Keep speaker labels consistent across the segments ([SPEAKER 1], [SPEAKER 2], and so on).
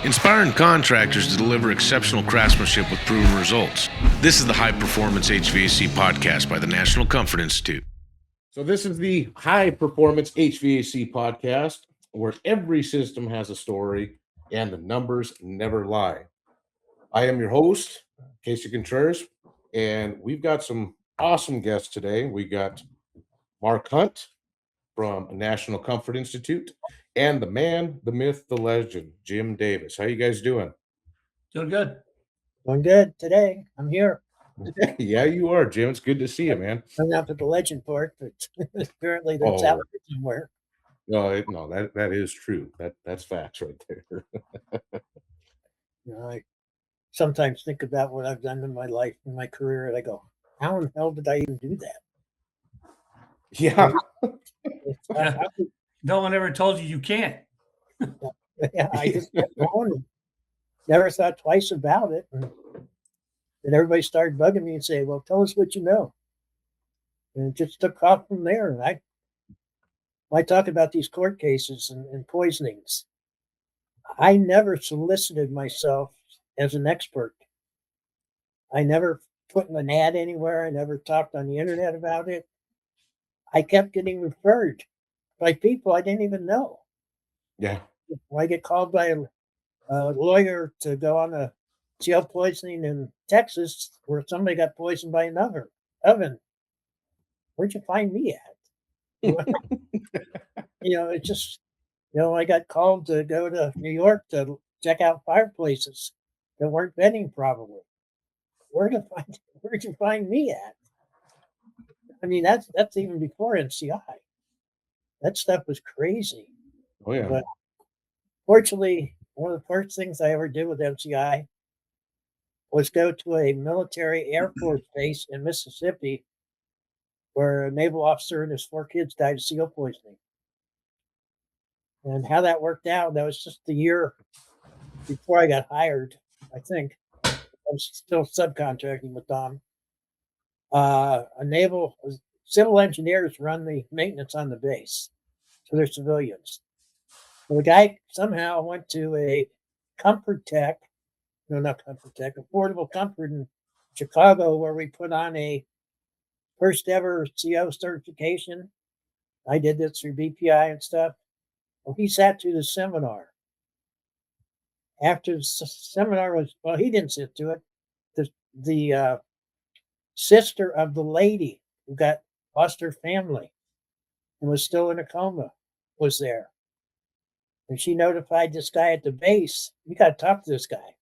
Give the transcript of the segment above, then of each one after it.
[SPEAKER 1] Inspiring contractors to deliver exceptional craftsmanship with proven results. This is the High Performance HVAC podcast by the National Comfort Institute.
[SPEAKER 2] So this is the High Performance HVAC podcast, where every system has a story and the numbers never lie. I am your host, Casey Contreras, and we've got some awesome guests today. We got Mark Hunt from National Comfort Institute and the man, the myth, the legend, Jim Davis. How you guys doing?
[SPEAKER 3] Doing good.
[SPEAKER 4] Doing good today. I'm here.
[SPEAKER 2] Yeah, you are, Jim. It's good to see you, man.
[SPEAKER 4] I'm out to the legend part, but apparently that's out there somewhere.
[SPEAKER 2] No, that is true. That's facts right there.
[SPEAKER 4] I sometimes think about what I've done in my life, in my career, and I go, how in the hell did I even do that?
[SPEAKER 2] Yeah.
[SPEAKER 3] No one ever told you can't.
[SPEAKER 4] I just kept going and never thought twice about it. And everybody started bugging me and saying, well, tell us what you know. And it just took off from there. And I talk about these court cases and poisonings. I never solicited myself as an expert. I never put an ad anywhere. I never talked on the internet about it. I kept getting referred by people I didn't even know.
[SPEAKER 2] Yeah.
[SPEAKER 4] When I get called by a lawyer to go on a jail poisoning in Texas where somebody got poisoned by another oven, where'd you find me at? It's just, I got called to go to New York to check out fireplaces that weren't venting properly. Where'd you find me at? I mean, that's even before NCI. That stuff was crazy.
[SPEAKER 2] Oh yeah.
[SPEAKER 4] But fortunately, one of the first things I ever did with NCI was go to a military Air Force base in Mississippi where a naval officer and his 4 kids died of seal poisoning. And how that worked out, that was just the year before I got hired, I think. I was still subcontracting with Dom. Civil engineers run the maintenance on the base, so they're civilians. Well, the guy somehow went to a Affordable Comfort in Chicago, where we put on a first ever CO certification. I did this through BPI and stuff. Well, he sat through the seminar. After the seminar he didn't sit through it. The sister of the lady who lost her family and was still in a coma was there. And she notified this guy at the base, you got to talk to this guy.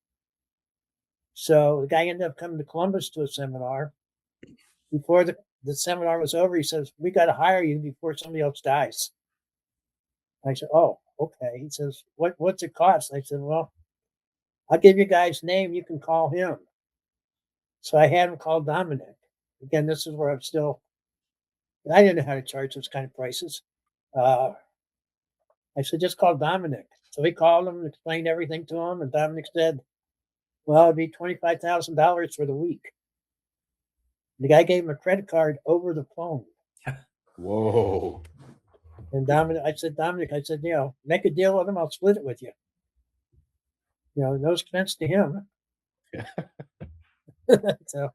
[SPEAKER 4] So the guy ended up coming to Columbus to a seminar. Before the seminar was over, he says, we got to hire you before somebody else dies. I said, oh, okay. He says, what's it cost? I said, well, I'll give you a guy's name. You can call him. So I had him call Dominic. Again, this is where I didn't know how to charge those kind of prices. I said, just call Dominic. So he called him and explained everything to him. And Dominic said, well, it'd be $25,000 for the week. The guy gave him a credit card over the phone.
[SPEAKER 2] Whoa.
[SPEAKER 4] And Dominic, I said, make a deal with him. I'll split it with you. No expense to him. So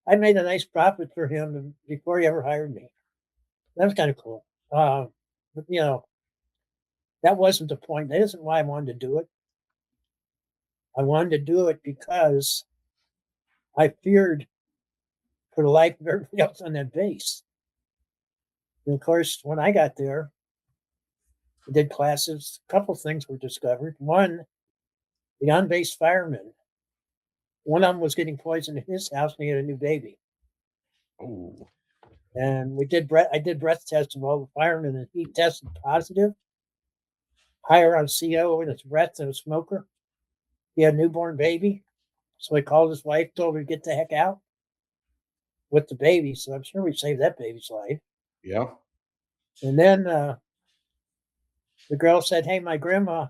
[SPEAKER 4] I made a nice profit for him before he ever hired me. That was kind of cool. But that wasn't the point. That isn't why I wanted to do it. I wanted to do it because I feared for the life of everybody else on that base. And of course, when I got there, I did classes. A couple things were discovered. One, the on-base firemen. One of them was getting poisoned in his house, and he had a new baby.
[SPEAKER 2] Oh.
[SPEAKER 4] And I did breath tests of all the firemen, and he tested positive, higher on CO in his breath than a smoker. He had a newborn baby. So he called his wife, told her to get the heck out with the baby. So I'm sure we saved that baby's life.
[SPEAKER 2] Yeah.
[SPEAKER 4] And then the girl said, hey, my grandma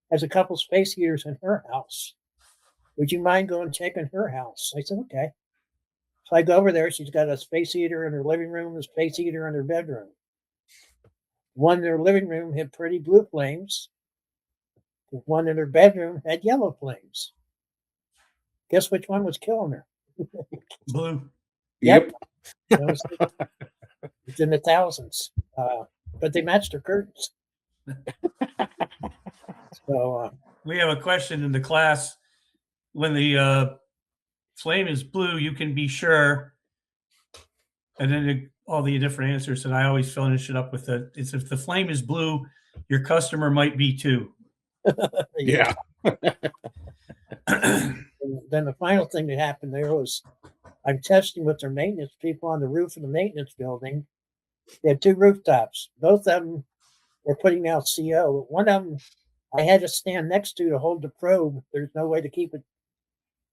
[SPEAKER 4] has a couple space heaters in her house. Would you mind going and checking her house? I said, okay. So I go over there. She's got a space heater in her living room, a space heater in her bedroom. One in her living room had pretty blue flames. The one in her bedroom had yellow flames. Guess which one was killing her?
[SPEAKER 3] Blue.
[SPEAKER 4] Yep. It was, it's in the thousands. But they matched her curtains. So
[SPEAKER 3] We have a question in the class. When the flame is blue, you can be sure. And then all the different answers. And I always finish it up with it's if the flame is blue, your customer might be too.
[SPEAKER 2] Yeah.
[SPEAKER 4] And then the final thing that happened there was I'm testing with their maintenance people on the roof of the maintenance building. They had 2 rooftops. Both of them were putting out CO. One of them I had to stand next to hold the probe. There's no way to keep it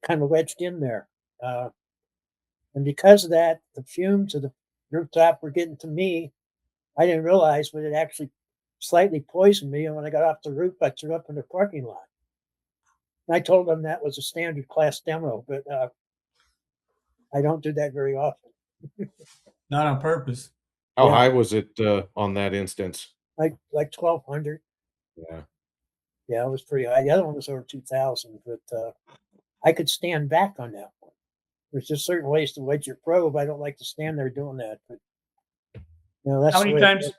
[SPEAKER 4] kind of wedged in there. And because of that, the fumes of the rooftop were getting to me. I didn't realize, but it actually slightly poisoned me. And when I got off the roof, I threw up in the parking lot. And I told them that was a standard class demo, but I don't do that very often.
[SPEAKER 3] Not on purpose.
[SPEAKER 2] How
[SPEAKER 4] Yeah.
[SPEAKER 2] high was it on that instance?
[SPEAKER 4] Like 1,200.
[SPEAKER 2] Yeah.
[SPEAKER 4] Yeah, it was pretty high. The other one was over 2,000, but I could stand back on that one. There's just certain ways to wedge your probe. I don't like to stand there doing that, but that's
[SPEAKER 3] How
[SPEAKER 4] the
[SPEAKER 3] many
[SPEAKER 4] way
[SPEAKER 3] times?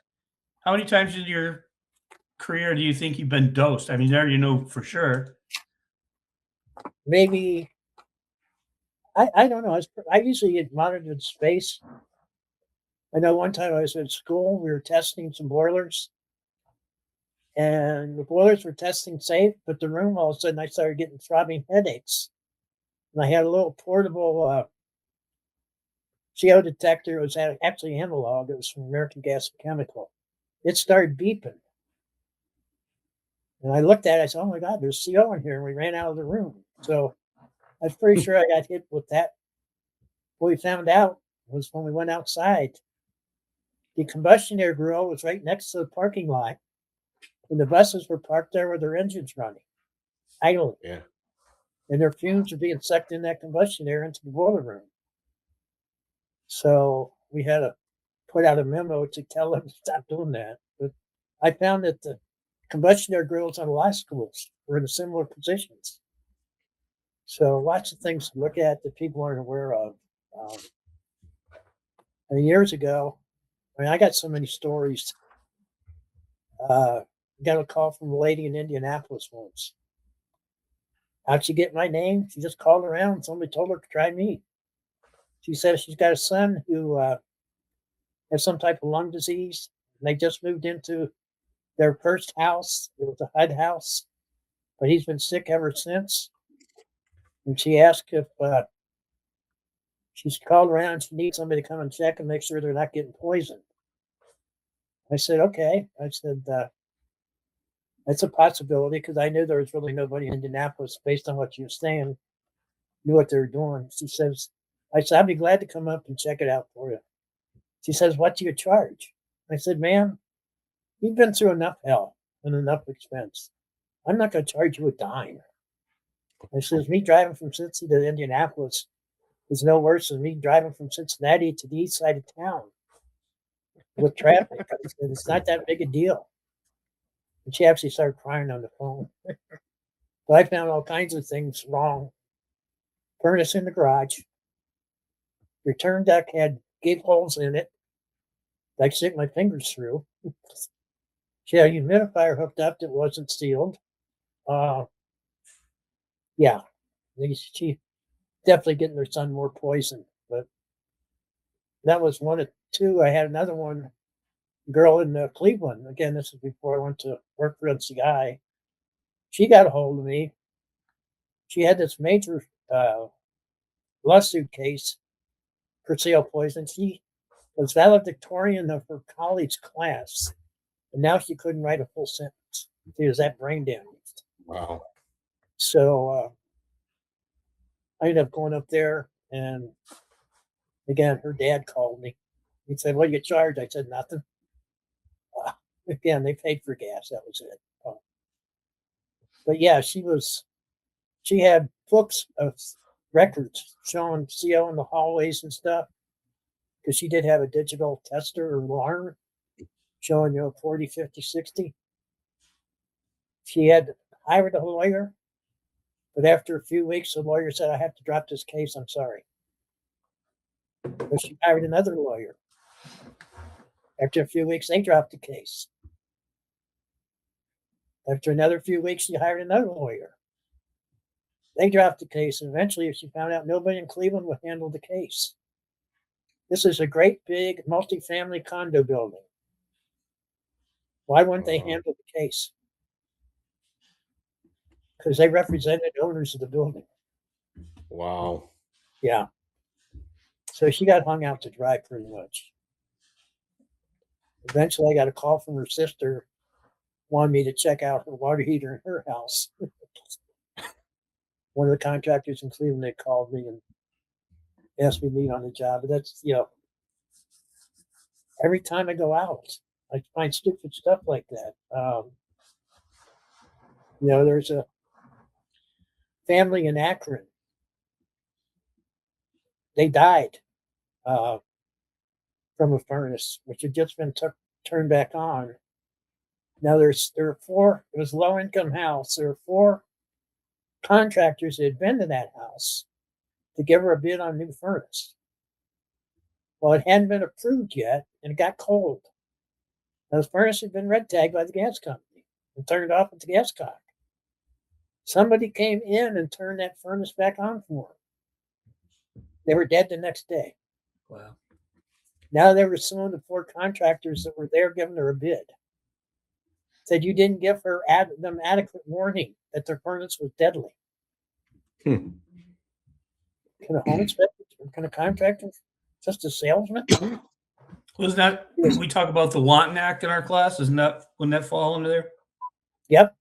[SPEAKER 3] How many times in your career do you think you've been dosed? I mean, there you know for sure.
[SPEAKER 4] maybe I don't know. I usually get monitored space. I know one time I was at school, we were testing some boilers, and the boilers were testing safe, but the room all of a sudden I started getting throbbing headaches. And I had a little portable CO detector. It was actually analog. It was from American Gas and Chemical. It started beeping. And I looked at it, I said, oh my God, there's CO in here. And we ran out of the room. So I was pretty sure I got hit with that. What we found out was when we went outside, the combustion air grill was right next to the parking lot. And the buses were parked there with their engines running, idling.
[SPEAKER 2] Yeah.
[SPEAKER 4] And their fumes were being sucked in that combustion air into the boiler room. So we had to put out a memo to tell them to stop doing that. But I found that the combustion air grills on a lot of schools were in similar positions. So lots of things to look at that people aren't aware of. And years ago, I got so many stories. Got a call from a lady in Indianapolis once. How'd she get my name? She just called around. Somebody told her to try me. She says she's got a son who has some type of lung disease. And they just moved into their first house. It was a HUD house, but he's been sick ever since. And she asked if she's called around. She needs somebody to come and check and make sure they're not getting poisoned. I said, okay. I said, that's a possibility because I knew there was really nobody in Indianapolis based on what you were saying, knew what they were doing. She says, I said, I'd be glad to come up and check it out for you. She says, what do you charge? I said, ma'am, you've been through enough hell and enough expense. I'm not going to charge you a dime. I says, me driving from Cincinnati to Indianapolis is no worse than me driving from Cincinnati to the east side of town with traffic. I said, it's not that big a deal. And she actually started crying on the phone. But I found all kinds of things wrong. Furnace in the garage. Return deck had gate holes in it. I stick my fingers through. She had a humidifier hooked up that wasn't sealed. Yeah, she definitely getting her son more poison. But that was one of two. I had another one, girl in Cleveland. Again, this is before I went to work for ANSI. She got a hold of me. She had this major lawsuit case for CO poison. She was valedictorian of her college class, and now she couldn't write a full sentence. She was that brain damaged.
[SPEAKER 2] Wow.
[SPEAKER 4] So I ended up going up there, and again, her dad called me. He said, "What do you charge?" I said, "Nothing." Again, they paid for gas. That was it. But yeah, she had books of records showing CO in the hallways and stuff because she did have a digital tester or alarm showing 40, 50, 60. She had hired a lawyer, but after a few weeks, the lawyer said, I have to drop this case. I'm sorry. So she hired another lawyer. After a few weeks, they dropped the case. After another few weeks, she hired another lawyer. They dropped the case, and eventually she found out nobody in Cleveland would handle the case. This is a great big multifamily condo building. Why wouldn't they handle the case? Because they represented owners of the building.
[SPEAKER 2] Wow.
[SPEAKER 4] Yeah. So she got hung out to dry pretty much. Eventually, I got a call from her sister, wanted me to check out her water heater in her house. One of the contractors in Cleveland, they called me and asked me to meet on the job. But that's, every time I go out, I find stupid stuff like that. There's a family in Akron. They died from a furnace, which had just been turned back on. Now there are 4, it was a low income house. There are 4 contractors that had been to that house to give her a bid on a new furnace. Well, it hadn't been approved yet, and it got cold. Now, the furnace had been red tagged by the gas company and turned off at the gas cock. Somebody came in and turned that furnace back on for her. They were dead the next day.
[SPEAKER 3] Wow.
[SPEAKER 4] Now they were suing the 4 contractors that were there giving her a bid. Said you didn't give them adequate warning that their furnace was deadly. Can a home inspector, can a contractor, just a salesman?
[SPEAKER 3] Wasn't that, we talk about the Wanton Act in our class? Wouldn't that fall under there?
[SPEAKER 4] Yep.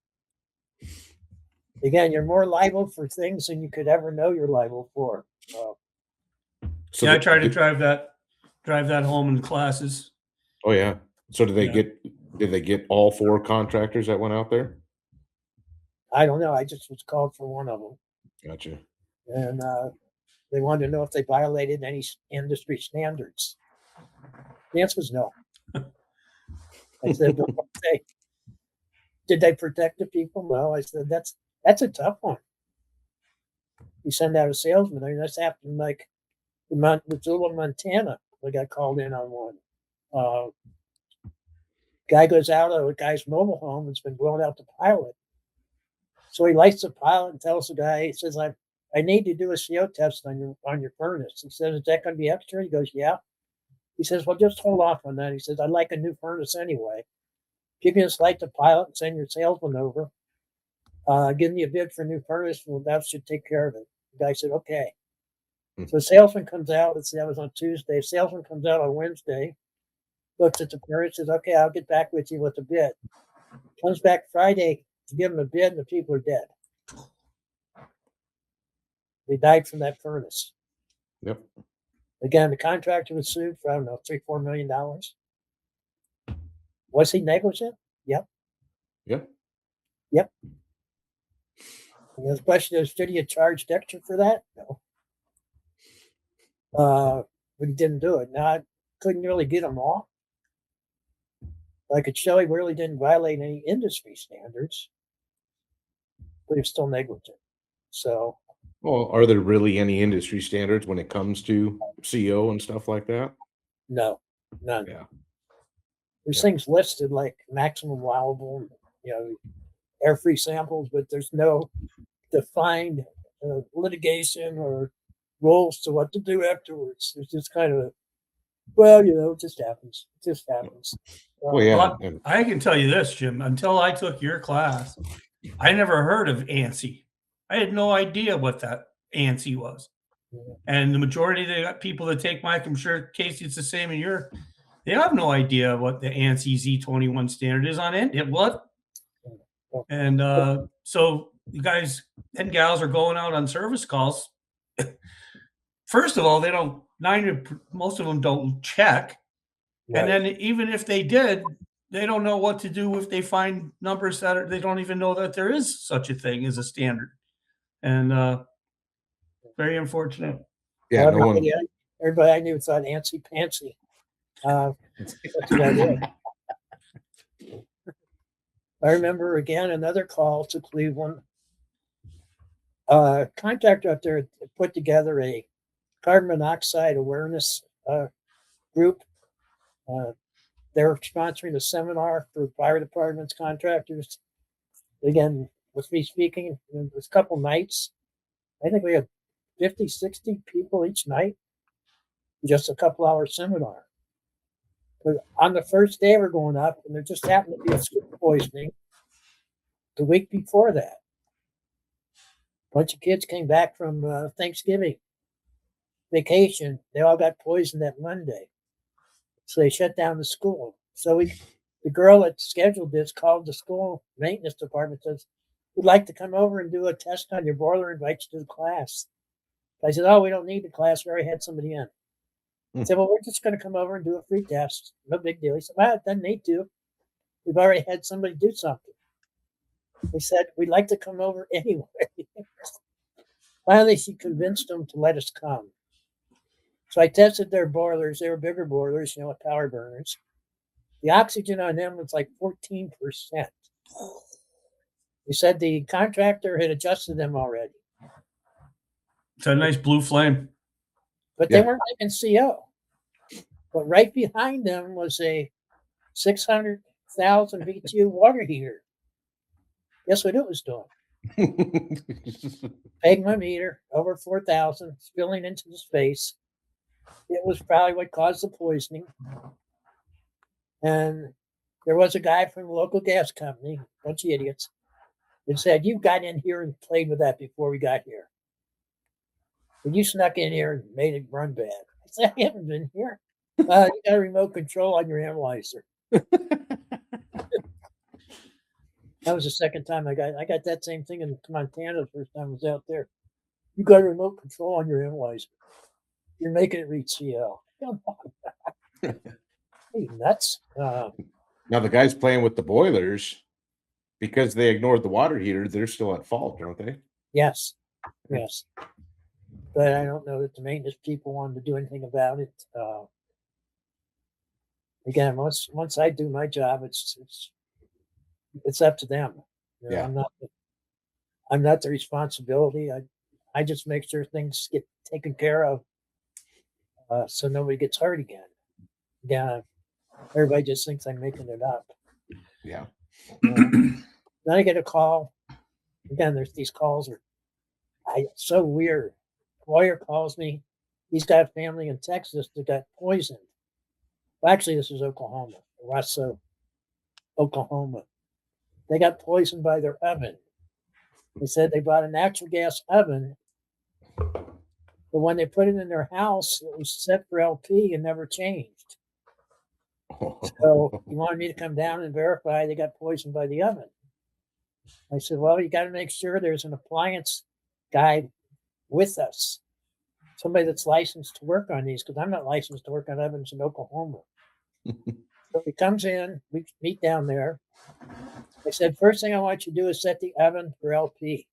[SPEAKER 4] Again, you're more liable for things than you could ever know you're liable for.
[SPEAKER 2] So
[SPEAKER 3] I try to drive that home in classes.
[SPEAKER 2] Oh yeah. So did they get all 4 contractors that went out there?
[SPEAKER 4] I don't know. I just was called for one of them.
[SPEAKER 2] Gotcha.
[SPEAKER 4] And they wanted to know if they violated any industry standards. The answer was no. I said, did they protect the people? No. I said, that's a tough one. You send out a salesman. I mean, that's happened like Missoula, Montana. I got called in on one. Guy goes out of a guy's mobile home and's been blown out the pilot. So he lights the pilot and tells the guy, he says, I need to do a CO test on your furnace. He says, is that going to be extra? He goes, yeah. He says, well, just hold off on that. He says, I'd like a new furnace anyway. If you can just light the pilot and send your salesman over, give me a bid for a new furnace, well, that should take care of it. The guy said, okay. So the salesman comes out, that was on Tuesday. Salesman comes out on Wednesday, looks at the furnace, says, okay, I'll get back with you with the bid. Comes back Friday to give him a bid, and the people are dead. They died from that furnace.
[SPEAKER 2] Yep.
[SPEAKER 4] Again, the contractor was sued for, I don't know, $3-4 million. Was he negligent? Yep.
[SPEAKER 2] Yep.
[SPEAKER 4] Yep. And the question is, should he have charged extra for that? No. But he didn't do it. Now, I couldn't really get him off. I could show he really didn't violate any industry standards, but he was still negligent. So,
[SPEAKER 2] Well, are there really any industry standards when it comes to CO and stuff like that?
[SPEAKER 4] no, none.
[SPEAKER 2] Yeah.
[SPEAKER 4] There's things listed like maximum allowable, air-free samples, but there's no defined litigation or rules to what to do afterwards. It's just kind of, it just happens. It just happens.
[SPEAKER 2] Well, yeah.
[SPEAKER 3] Well, I can tell you this, Jim. Until I took your class, I never heard of ANSI. I had no idea what that ANSI was.
[SPEAKER 4] Yeah.
[SPEAKER 3] And the majority of the people that take Mike, I'm sure, Casey, it's the same in your. They have no idea what the ANSI Z21 standard is on it. What? And so you guys and gals are going out on service calls. First of all, they don't. Most of them don't check.
[SPEAKER 4] Right.
[SPEAKER 3] And then even if they did, they don't know what to do if they find numbers they don't even know that there is such a thing as a standard. And very unfortunate.
[SPEAKER 2] Yeah.
[SPEAKER 4] Everybody I knew thought ANSI Pansy. That's what I did. I remember again another call to Cleveland. Contractor up there put together a carbon monoxide awareness group. They're sponsoring a seminar for fire departments, contractors. Again, with me speaking, it was a couple nights. I think we had 50, 60 people each night, just a couple hour seminar. But on the first day we're going up, and there just happened to be a food poisoning the week before that. A bunch of kids came back from Thanksgiving vacation. They all got poisoned that Monday. So they shut down the school. So the girl that scheduled this called the school maintenance department, says, "We'd like to come over and do a test on your boiler, invite you to the class." I said, "Oh, we don't need the class. We already had somebody in." I said, "Well, we're just going to come over and do a free test. No big deal." He said, "Well, it doesn't need to. We've already had somebody do something." They said, "We'd like to come over anyway." Finally, she convinced them to let us come. So I tested their boilers. They were bigger boilers, with power burners. The oxygen on them was like 14%. They said the contractor had adjusted them already,
[SPEAKER 3] It's a nice blue flame.
[SPEAKER 4] but they weren't making CO. But right behind them was a 600,000 BTU water heater. Guess what it was doing? Pegged my meter over 4,000, spilling into the space. It was probably what caused the poisoning. And there was a guy from the local gas company, a bunch of idiots, that said, "You got in here and played with that before we got here. When you snuck in here and made it run bad." I said, "I haven't been here. You got a remote control on your analyzer." That was the second time I got that same thing in Montana the first time I was out there. "You got a remote control on your analyzer. You're making it read CL." Come on. Are you nuts?
[SPEAKER 2] Now the guys playing with the boilers, because they ignored the water heater, they're still at fault, aren't they?
[SPEAKER 4] Yes. Yes. But I don't know that the maintenance people wanted to do anything about it. Again, once I do my job, it's up to them.
[SPEAKER 2] Yeah.
[SPEAKER 4] I'm not the responsibility. I just make sure things get taken care of, so nobody gets hurt again. Yeah, everybody just thinks I'm making it up.
[SPEAKER 2] Yeah.
[SPEAKER 4] Then I get a call. Again, there's these calls so weird. Lawyer calls me. He's got a family in Texas that got poisoned. Well, actually, this is Oklahoma, Russo, Oklahoma. They got poisoned by their oven. They said they bought a natural gas oven, but when they put it in their house, it was set for LP and never changed. So he wanted me to come down and verify they got poisoned by the oven. I said, "Well, you got to make sure there's an appliance guy with us, somebody that's licensed to work on these, because I'm not licensed to work on ovens in Oklahoma." So he comes in, we meet down there. I said, "First thing I want you to do is set the oven for LP."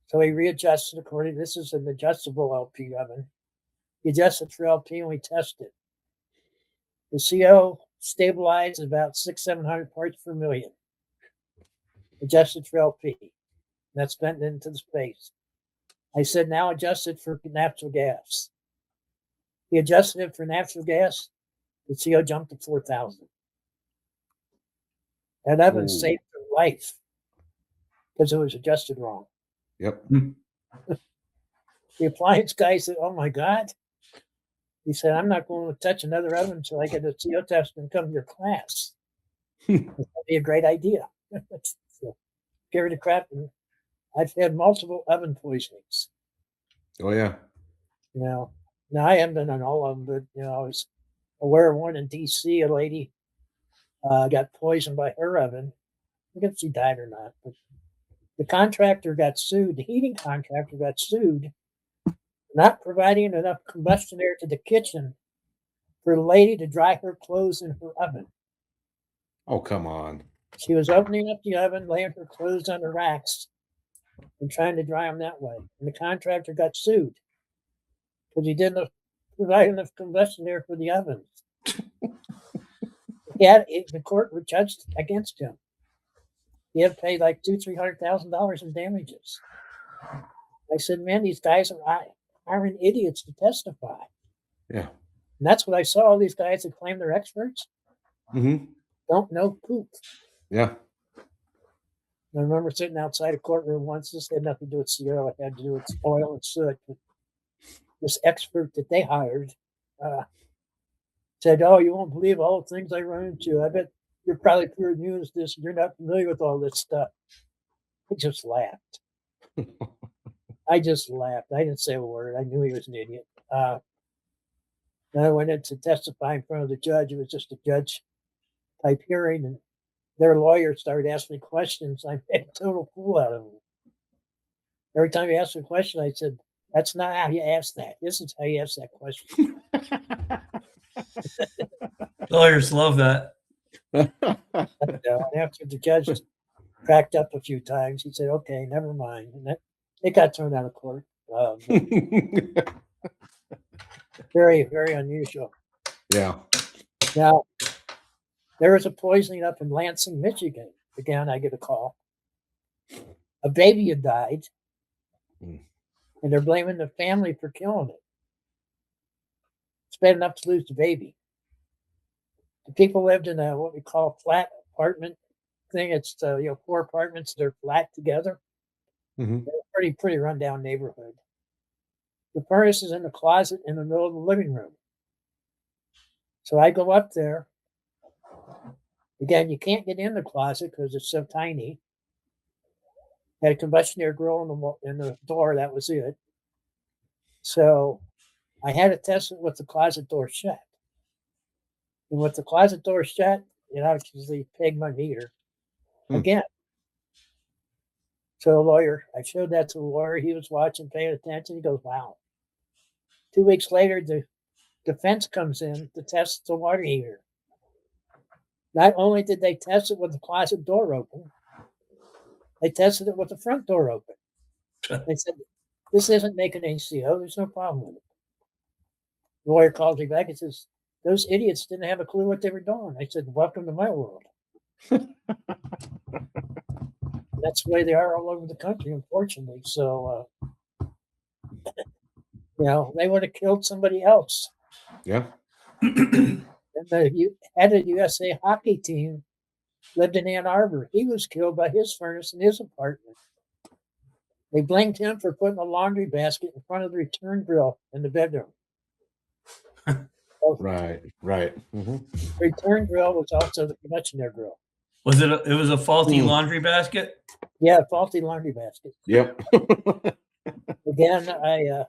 [SPEAKER 4] So he readjusts it according. This is an adjustable LP oven. He adjusts it for LP and we test it. The CO stabilized about 700 parts per million. Adjusted for LP. That's bent into the space. I said, "Now adjust it for natural gas." He adjusted it for natural gas. The CO jumped to 4,000. That oven saved their life because it was adjusted wrong.
[SPEAKER 2] Yep.
[SPEAKER 4] The appliance guy said, "Oh my God." He said, "I'm not going to touch another oven until I get a CO test and come to your class." That'd be a great idea. So, give it a crap. And I've had multiple oven poisonings.
[SPEAKER 2] Oh yeah.
[SPEAKER 4] Now I haven't been on all of them, but I was aware of one in DC. A lady got poisoned by her oven. I guess she died or not, but the contractor got sued. The heating contractor got sued, not providing enough combustion air to the kitchen for the lady to dry her clothes in her oven.
[SPEAKER 2] Oh, come on.
[SPEAKER 4] She was opening up the oven, laying her clothes on the racks, and trying to dry them that way. And the contractor got sued because he didn't provide enough combustion air for the ovens. The court were judged against him. he had paid like $200,000-300,000 in damages. I said, man, these guys are hiring idiots to testify.
[SPEAKER 2] Yeah.
[SPEAKER 4] And that's what I saw. All these guys that claim they're experts
[SPEAKER 2] Mm-hmm.
[SPEAKER 4] don't know poop.
[SPEAKER 2] Yeah.
[SPEAKER 4] I remember sitting outside a courtroom once. This had nothing to do with CO. It had to do with oil and soot. This expert that they hired said, "Oh, you won't believe all the things I run into. I bet you're probably pure new as this. You're not familiar with all this stuff." I just laughed. I just laughed. I didn't say a word. I knew he was an idiot. Then I went in to testify in front of the judge. It was just a judge type hearing, and their lawyer started asking me questions. I made a total fool out of him. Every time he asked me a question, I said, "That's not how you ask that. This is how you ask that question."
[SPEAKER 3] Lawyers love that.
[SPEAKER 4] And after the judge cracked up a few times, he said, "Okay, never mind." And it got thrown out of court. Very, very unusual.
[SPEAKER 2] Yeah.
[SPEAKER 4] Now, there was a poisoning up in Lansing, Michigan. Again, I get a call. A baby had died,
[SPEAKER 2] Mm.
[SPEAKER 4] and they're blaming the family for killing it. It's bad enough to lose the baby. The people lived in a what we call a flat apartment thing. It's 4 apartments. They're flat together.
[SPEAKER 2] Mm-hmm.
[SPEAKER 4] Pretty rundown neighborhood. The furnace is in the closet in the middle of the living room. So I go up there. Again, you can't get in the closet because it's so tiny. Had a combustion air grill in the door. That was it. So I had to test it with the closet door shut. And with the closet door shut, it obviously pegged my meter again. So the lawyer, I showed that to the lawyer. He was watching, paying attention. He goes, "Wow." 2 weeks later, the defense comes in to test the water heater. Not only did they test it with the closet door open, they tested it with the front door open. They said, "This isn't making any CO. There's no problem with it." The lawyer calls me back and says, "Those idiots didn't have a clue what they were doing." I said, "Welcome to my world." That's the way they are all over the country, unfortunately. So, they would have killed somebody else.
[SPEAKER 2] Yeah.
[SPEAKER 4] And the head of the USA hockey team lived in Ann Arbor. He was killed by his furnace in his apartment. They blamed him for putting a laundry basket in front of the return grill in the bedroom.
[SPEAKER 2] Right. Mm-hmm.
[SPEAKER 4] The return grill was also the combustion air grill.
[SPEAKER 3] Was it? It was a faulty laundry basket.
[SPEAKER 4] Yeah, faulty laundry basket.
[SPEAKER 2] Yep.
[SPEAKER 4] Again, I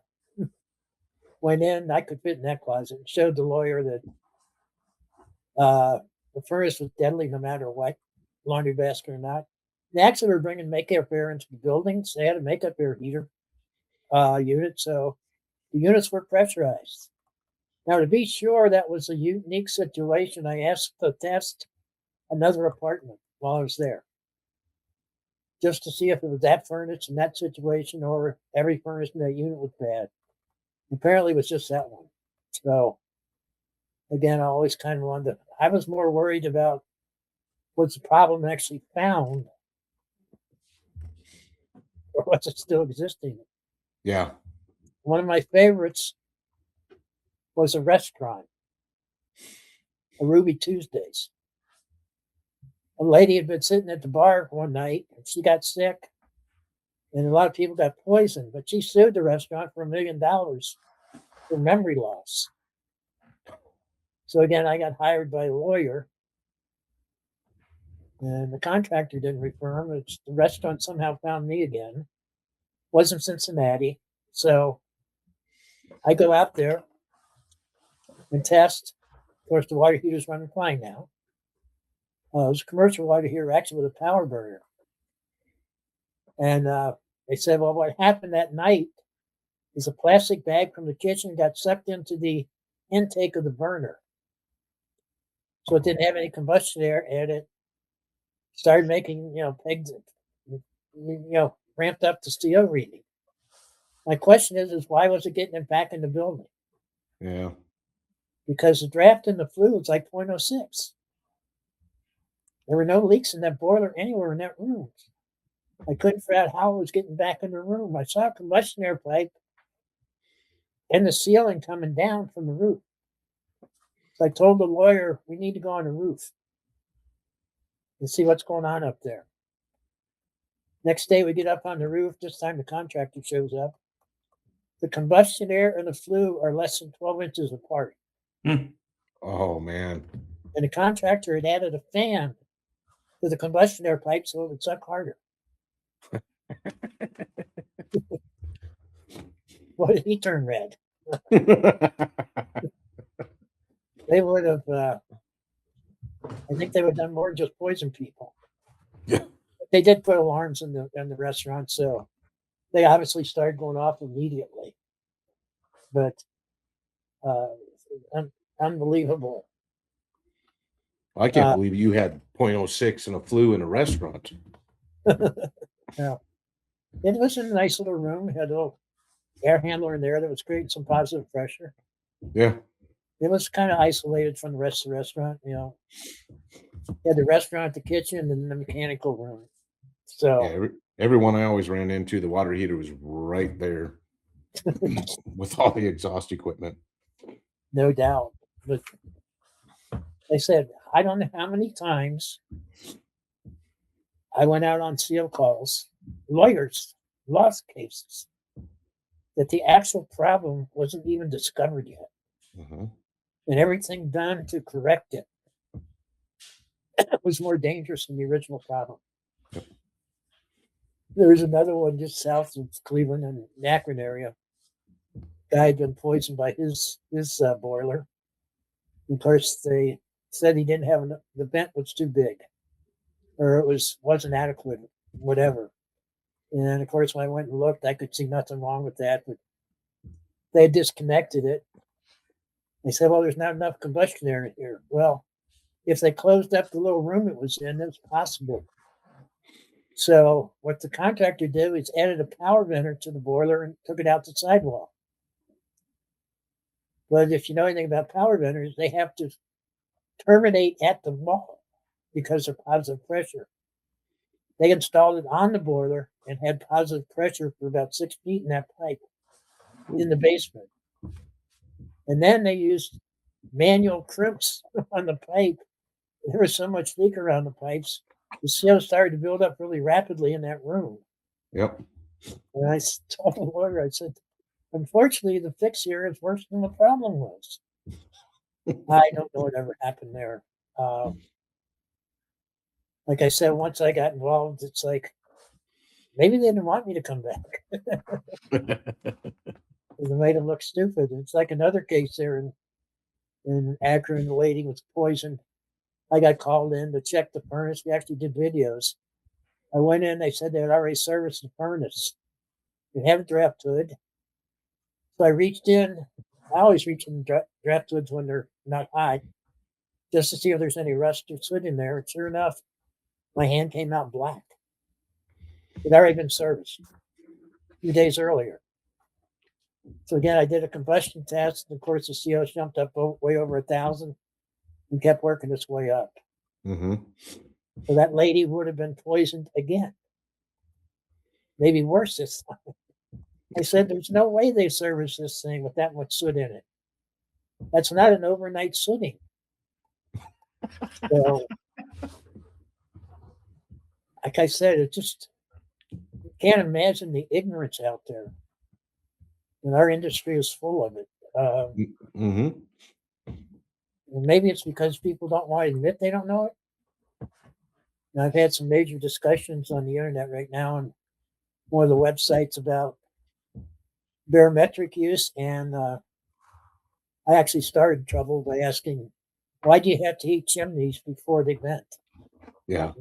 [SPEAKER 4] went in. I could fit in that closet. And showed the lawyer that the furnace was deadly no matter what, laundry basket or not. They actually were bringing makeup air into the buildings. They had a makeup air heater unit, so the units were pressurized. Now, to be sure that was a unique situation, I asked to test another apartment while I was there, just to see if it was that furnace in that situation or every furnace in that unit was bad. Apparently, it was just that one. So, again, I always kind of wanted I was more worried about was the problem actually found or was it still existing?
[SPEAKER 2] Yeah.
[SPEAKER 4] One of my favorites was a restaurant, a Ruby Tuesdays. A lady had been sitting at the bar one night and she got sick, and a lot of people got poisoned, but she sued the restaurant for $1 million for memory loss. So again, I got hired by a lawyer, and the contractor didn't refer him. The restaurant somehow found me again. Wasn't Cincinnati. So I go out there and test. Of course, the water heater's running fine now. It was a commercial water heater, actually with a power burner. And they said, well, what happened that night is a plastic bag from the kitchen got sucked into the intake of the burner. So it didn't have any combustion air, and it started making, pigs, ramped up the CO reading. My question is why was it getting it back in the building?
[SPEAKER 2] Yeah.
[SPEAKER 4] Because the draft in the flue is like 0.06. There were no leaks in that boiler anywhere in that room. I couldn't figure out how it was getting back in the room. I saw a combustion air pipe in the ceiling coming down from the roof. So I told the lawyer, we need to go on the roof and see what's going on up there. Next day, we get up on the roof. This time, the contractor shows up. The combustion air and the flue are less than 12 inches apart.
[SPEAKER 2] Oh, man.
[SPEAKER 4] And the contractor had added a fan to the combustion air pipe so it would suck harder. What did he turn red? They would have, I think they would have done more than just poison people.
[SPEAKER 2] Yeah.
[SPEAKER 4] They did put alarms in the restaurant, so they obviously started going off immediately. But unbelievable.
[SPEAKER 2] I can't believe you had 0.06 and a flue in a restaurant.
[SPEAKER 4] Yeah. It was a nice little room. It had a little air handler in there that was creating some positive pressure.
[SPEAKER 2] Yeah.
[SPEAKER 4] It was kind of isolated from the rest of the restaurant, you know. You had the restaurant, the kitchen, and the mechanical room. So
[SPEAKER 2] Yeah, everyone I always ran into, the water heater was right there with all the exhaust equipment.
[SPEAKER 4] no doubt. But they said, I don't know how many times I went out on seal calls, lawyers, lost cases, that the actual problem wasn't even discovered yet.
[SPEAKER 2] Mhm.
[SPEAKER 4] And everything done to correct it was more dangerous than the original problem.
[SPEAKER 2] Yep.
[SPEAKER 4] There was another one just south of Cleveland in the Akron area. Guy had been poisoned by his boiler. Of course, they said he didn't have enough, the vent was too big, or it wasn't adequate, whatever. And of course, when I went and looked, I could see nothing wrong with that, but they had disconnected it. They said, well, there's not enough combustion air in here. Well, if they closed up the little room it was in, it's possible. So what the contractor did was added a power venter to the boiler and took it out the sidewall. But if you know anything about power venters, they have to terminate at the wall because of positive pressure. They installed it on the boiler and had positive pressure for about 6 feet in that pipe in the basement. And then they used manual crimps on the pipe. There was so much leak around the pipes, the CO started to build up really rapidly in that room.
[SPEAKER 2] Yep.
[SPEAKER 4] And I told the lawyer, I said, unfortunately, the fix here is worse than the problem was. I don't know whatever happened there. Like I said, once I got involved, it's like, maybe they didn't want me to come back. They made him look stupid. It's like another case there in Akron, the lady was poisoned. I got called in to check the furnace. We actually did videos. I went in, they said they had already serviced the furnace. It had a draft hood. So I reached in. I always reach in draft hoods when they're not hot, just to see if there's any rust or soot in there. And sure enough, my hand came out black. It had already been serviced a few days earlier. So again, I did a combustion test. And of course, the CO jumped up way over 1,000 and kept working its way up.
[SPEAKER 2] Mm-hmm.
[SPEAKER 4] So that lady would have been poisoned again. Maybe worse this time. I said, there's no way they service this thing with that much soot in it. That's not an overnight sooting. So, like I said, it just, you can't imagine the ignorance out there. And our industry is full of it.
[SPEAKER 2] Mm-hmm.
[SPEAKER 4] And maybe it's because people don't want to admit they don't know it. And I've had some major discussions on the internet right now on one of the websites about barometric use. And I actually started trouble by asking, why do you have to heat chimneys before they vent?
[SPEAKER 2] Yeah.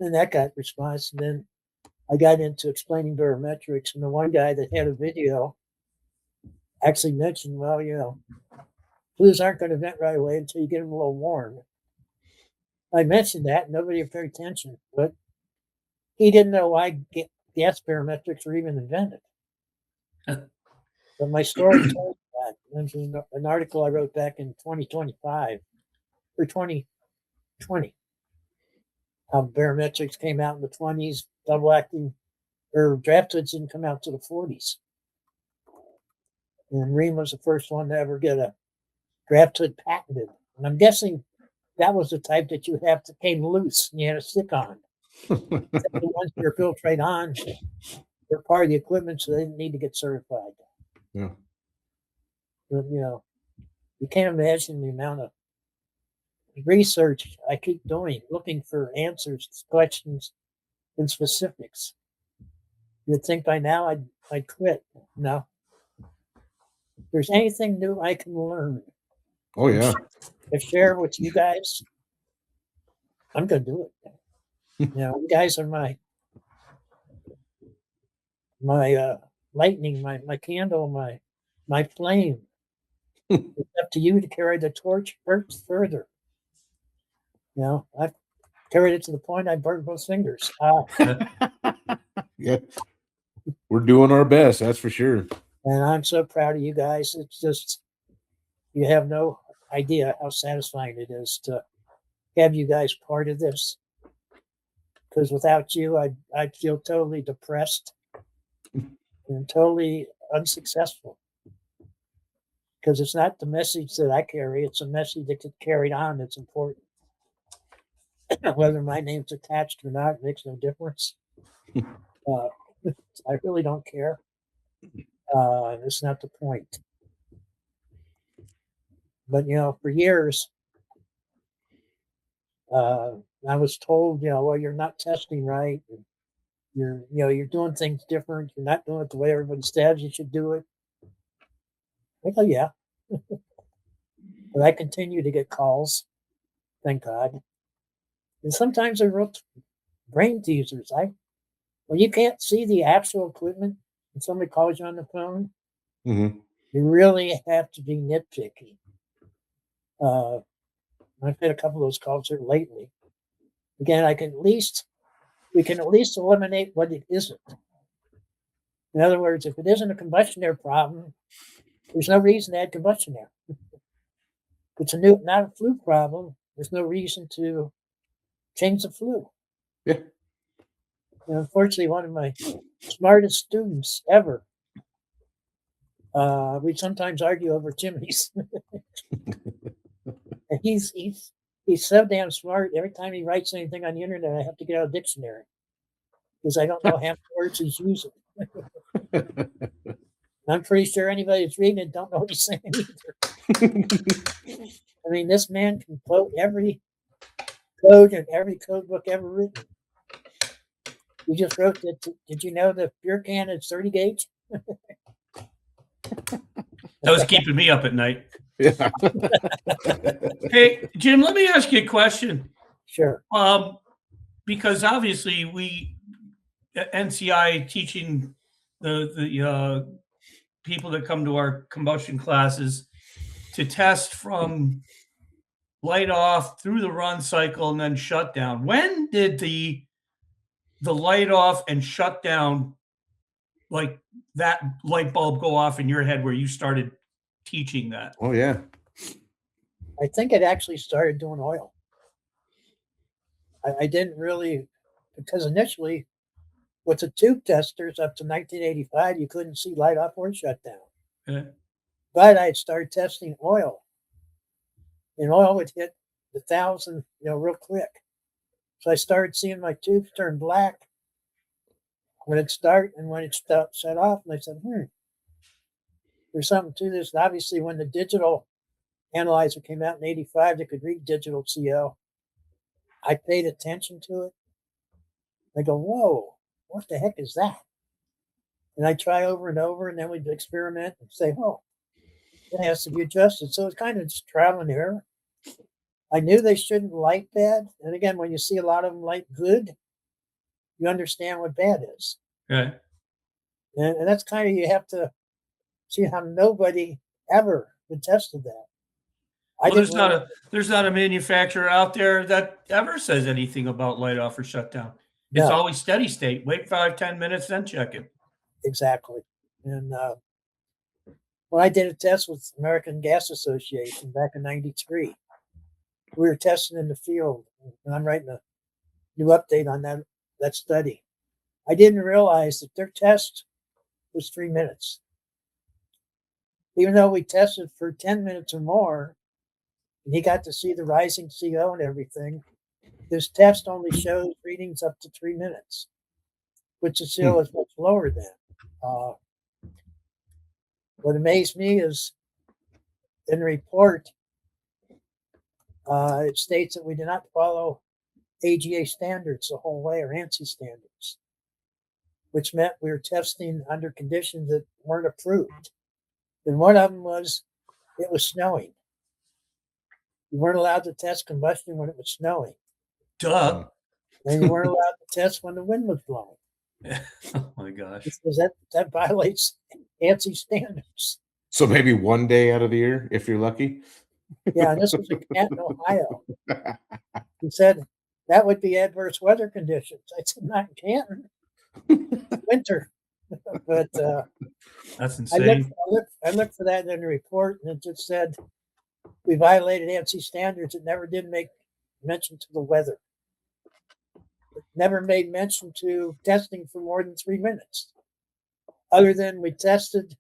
[SPEAKER 4] And that got response. And then I got into explaining barometrics. And the one guy that had a video actually mentioned, well, you know, flues aren't going to vent right away until you get them a little warm. I mentioned that. Nobody paid attention. But he didn't know why gas barometrics were even invented. But my story told that. This is an article I wrote back in 2025 or 2020. Barometrics came out in the 20s, double acting or draft hoods didn't come out to the 40s. And Rheem was the first one to ever get a draft hood patented. And I'm guessing that was the type that you have to came loose and you had to stick on. The ones that are built right on, they're part of the equipment, so they didn't need to get certified.
[SPEAKER 2] Yeah.
[SPEAKER 4] But, you can't imagine the amount of research I keep doing, looking for answers to questions and specifics. You'd think by now I'd quit. No. If there's anything new I can learn
[SPEAKER 2] Oh yeah.
[SPEAKER 4] and share with you guys, I'm going to do it. You guys are my lightning, my candle, my flame. It's up to you to carry the torch further. I've carried it to the point I burned both fingers.
[SPEAKER 2] Yeah. We're doing our best, that's for sure.
[SPEAKER 4] And I'm so proud of you guys. It's just, you have no idea how satisfying it is to have you guys part of this. Because without you, I'd feel totally depressed and totally unsuccessful. Because it's not the message that I carry, it's a message that gets carried on that's important. Whether my name's attached or not makes no difference. I really don't care. It's not the point. But for years, I was told, well, you're not testing right. You're doing things different. You're not doing it the way everybody says you should do it. Well, yeah. But I continue to get calls. Thank God. And sometimes they're real brain teasers. When you can't see the actual equipment and somebody calls you on the phone,
[SPEAKER 2] Mm-hmm.
[SPEAKER 4] you really have to be nitpicky. I've had a couple of those calls here lately. Again, we can at least eliminate what it isn't. In other words, if it isn't a combustion air problem, there's no reason to add combustion air. If it's not a flue problem, there's no reason to change the flue.
[SPEAKER 2] Yeah.
[SPEAKER 4] Unfortunately, one of my smartest students ever, we sometimes argue over chimneys. And he's so damn smart. Every time he writes anything on the internet, I have to get out a dictionary because I don't know half the words he's using. I'm pretty sure anybody that's reading it don't know what he's saying either. I mean, this man can quote every code and every code book ever written. He just wrote that. Did you know the beer can is 30 gauge?
[SPEAKER 3] That was keeping me up at night.
[SPEAKER 2] Yeah.
[SPEAKER 3] Hey, Jim, let me ask you a question.
[SPEAKER 4] Sure.
[SPEAKER 3] Because obviously NCI teaching the people that come to our combustion classes to test from light off through the run cycle and then shut down. When did the light off and shut down, like that light bulb go off in your head where you started teaching that?
[SPEAKER 2] Oh yeah.
[SPEAKER 4] I think it actually started doing oil. I didn't really, because initially with the tube testers up to 1985, you couldn't see light off or shut down.
[SPEAKER 3] Yeah.
[SPEAKER 4] But I started testing oil, and oil would hit the 1,000, real quick. So I started seeing my tubes turn black when it start and when it shut off. And I said, there's something to this. And obviously, when the digital analyzer came out in 85 that could read digital CO, I paid attention to it. I go, whoa, what the heck is that? And I try over and over, and then we'd experiment and say, oh, it has to be adjusted. So it's kind of just trial and error. I knew they shouldn't light bad. And again, when you see a lot of them light good, you understand what bad is.
[SPEAKER 3] Okay.
[SPEAKER 4] And that's kind of, you have to see how nobody ever tested that.
[SPEAKER 3] Well, there's not a manufacturer out there that ever says anything about light off or shut down. It's always steady state. Wait 5-10 minutes, then check it.
[SPEAKER 4] Exactly. And when I did a test with American Gas Association back in '93, we were testing in the field, and I'm writing new update on that study. I didn't realize that their test was 3 minutes. Even though we tested for 10 minutes or more, and he got to see the rising CO and everything, this test only shows readings up to 3 minutes, which the CO is much lower than. What amazed me is in the report, it states that we did not follow AGA standards the whole way, or ANSI standards, which meant we were testing under conditions that weren't approved. And one of them was it was snowing. You weren't allowed to test combustion when it was snowing.
[SPEAKER 3] Duh.
[SPEAKER 4] And you weren't allowed to test when the wind was blowing.
[SPEAKER 3] Oh my gosh.
[SPEAKER 4] Because that violates ANSI standards.
[SPEAKER 2] So maybe one day out of the year, if you're lucky.
[SPEAKER 4] Yeah, and this was in Canton, Ohio. He said that would be adverse weather conditions. I said, not in Canton. It's winter. But
[SPEAKER 3] That's
[SPEAKER 4] I
[SPEAKER 3] insane.
[SPEAKER 4] looked for that in the report, and it just said we violated ANSI standards. It never did make mention to the weather. It never made mention to testing for more than 3 minutes, other than we tested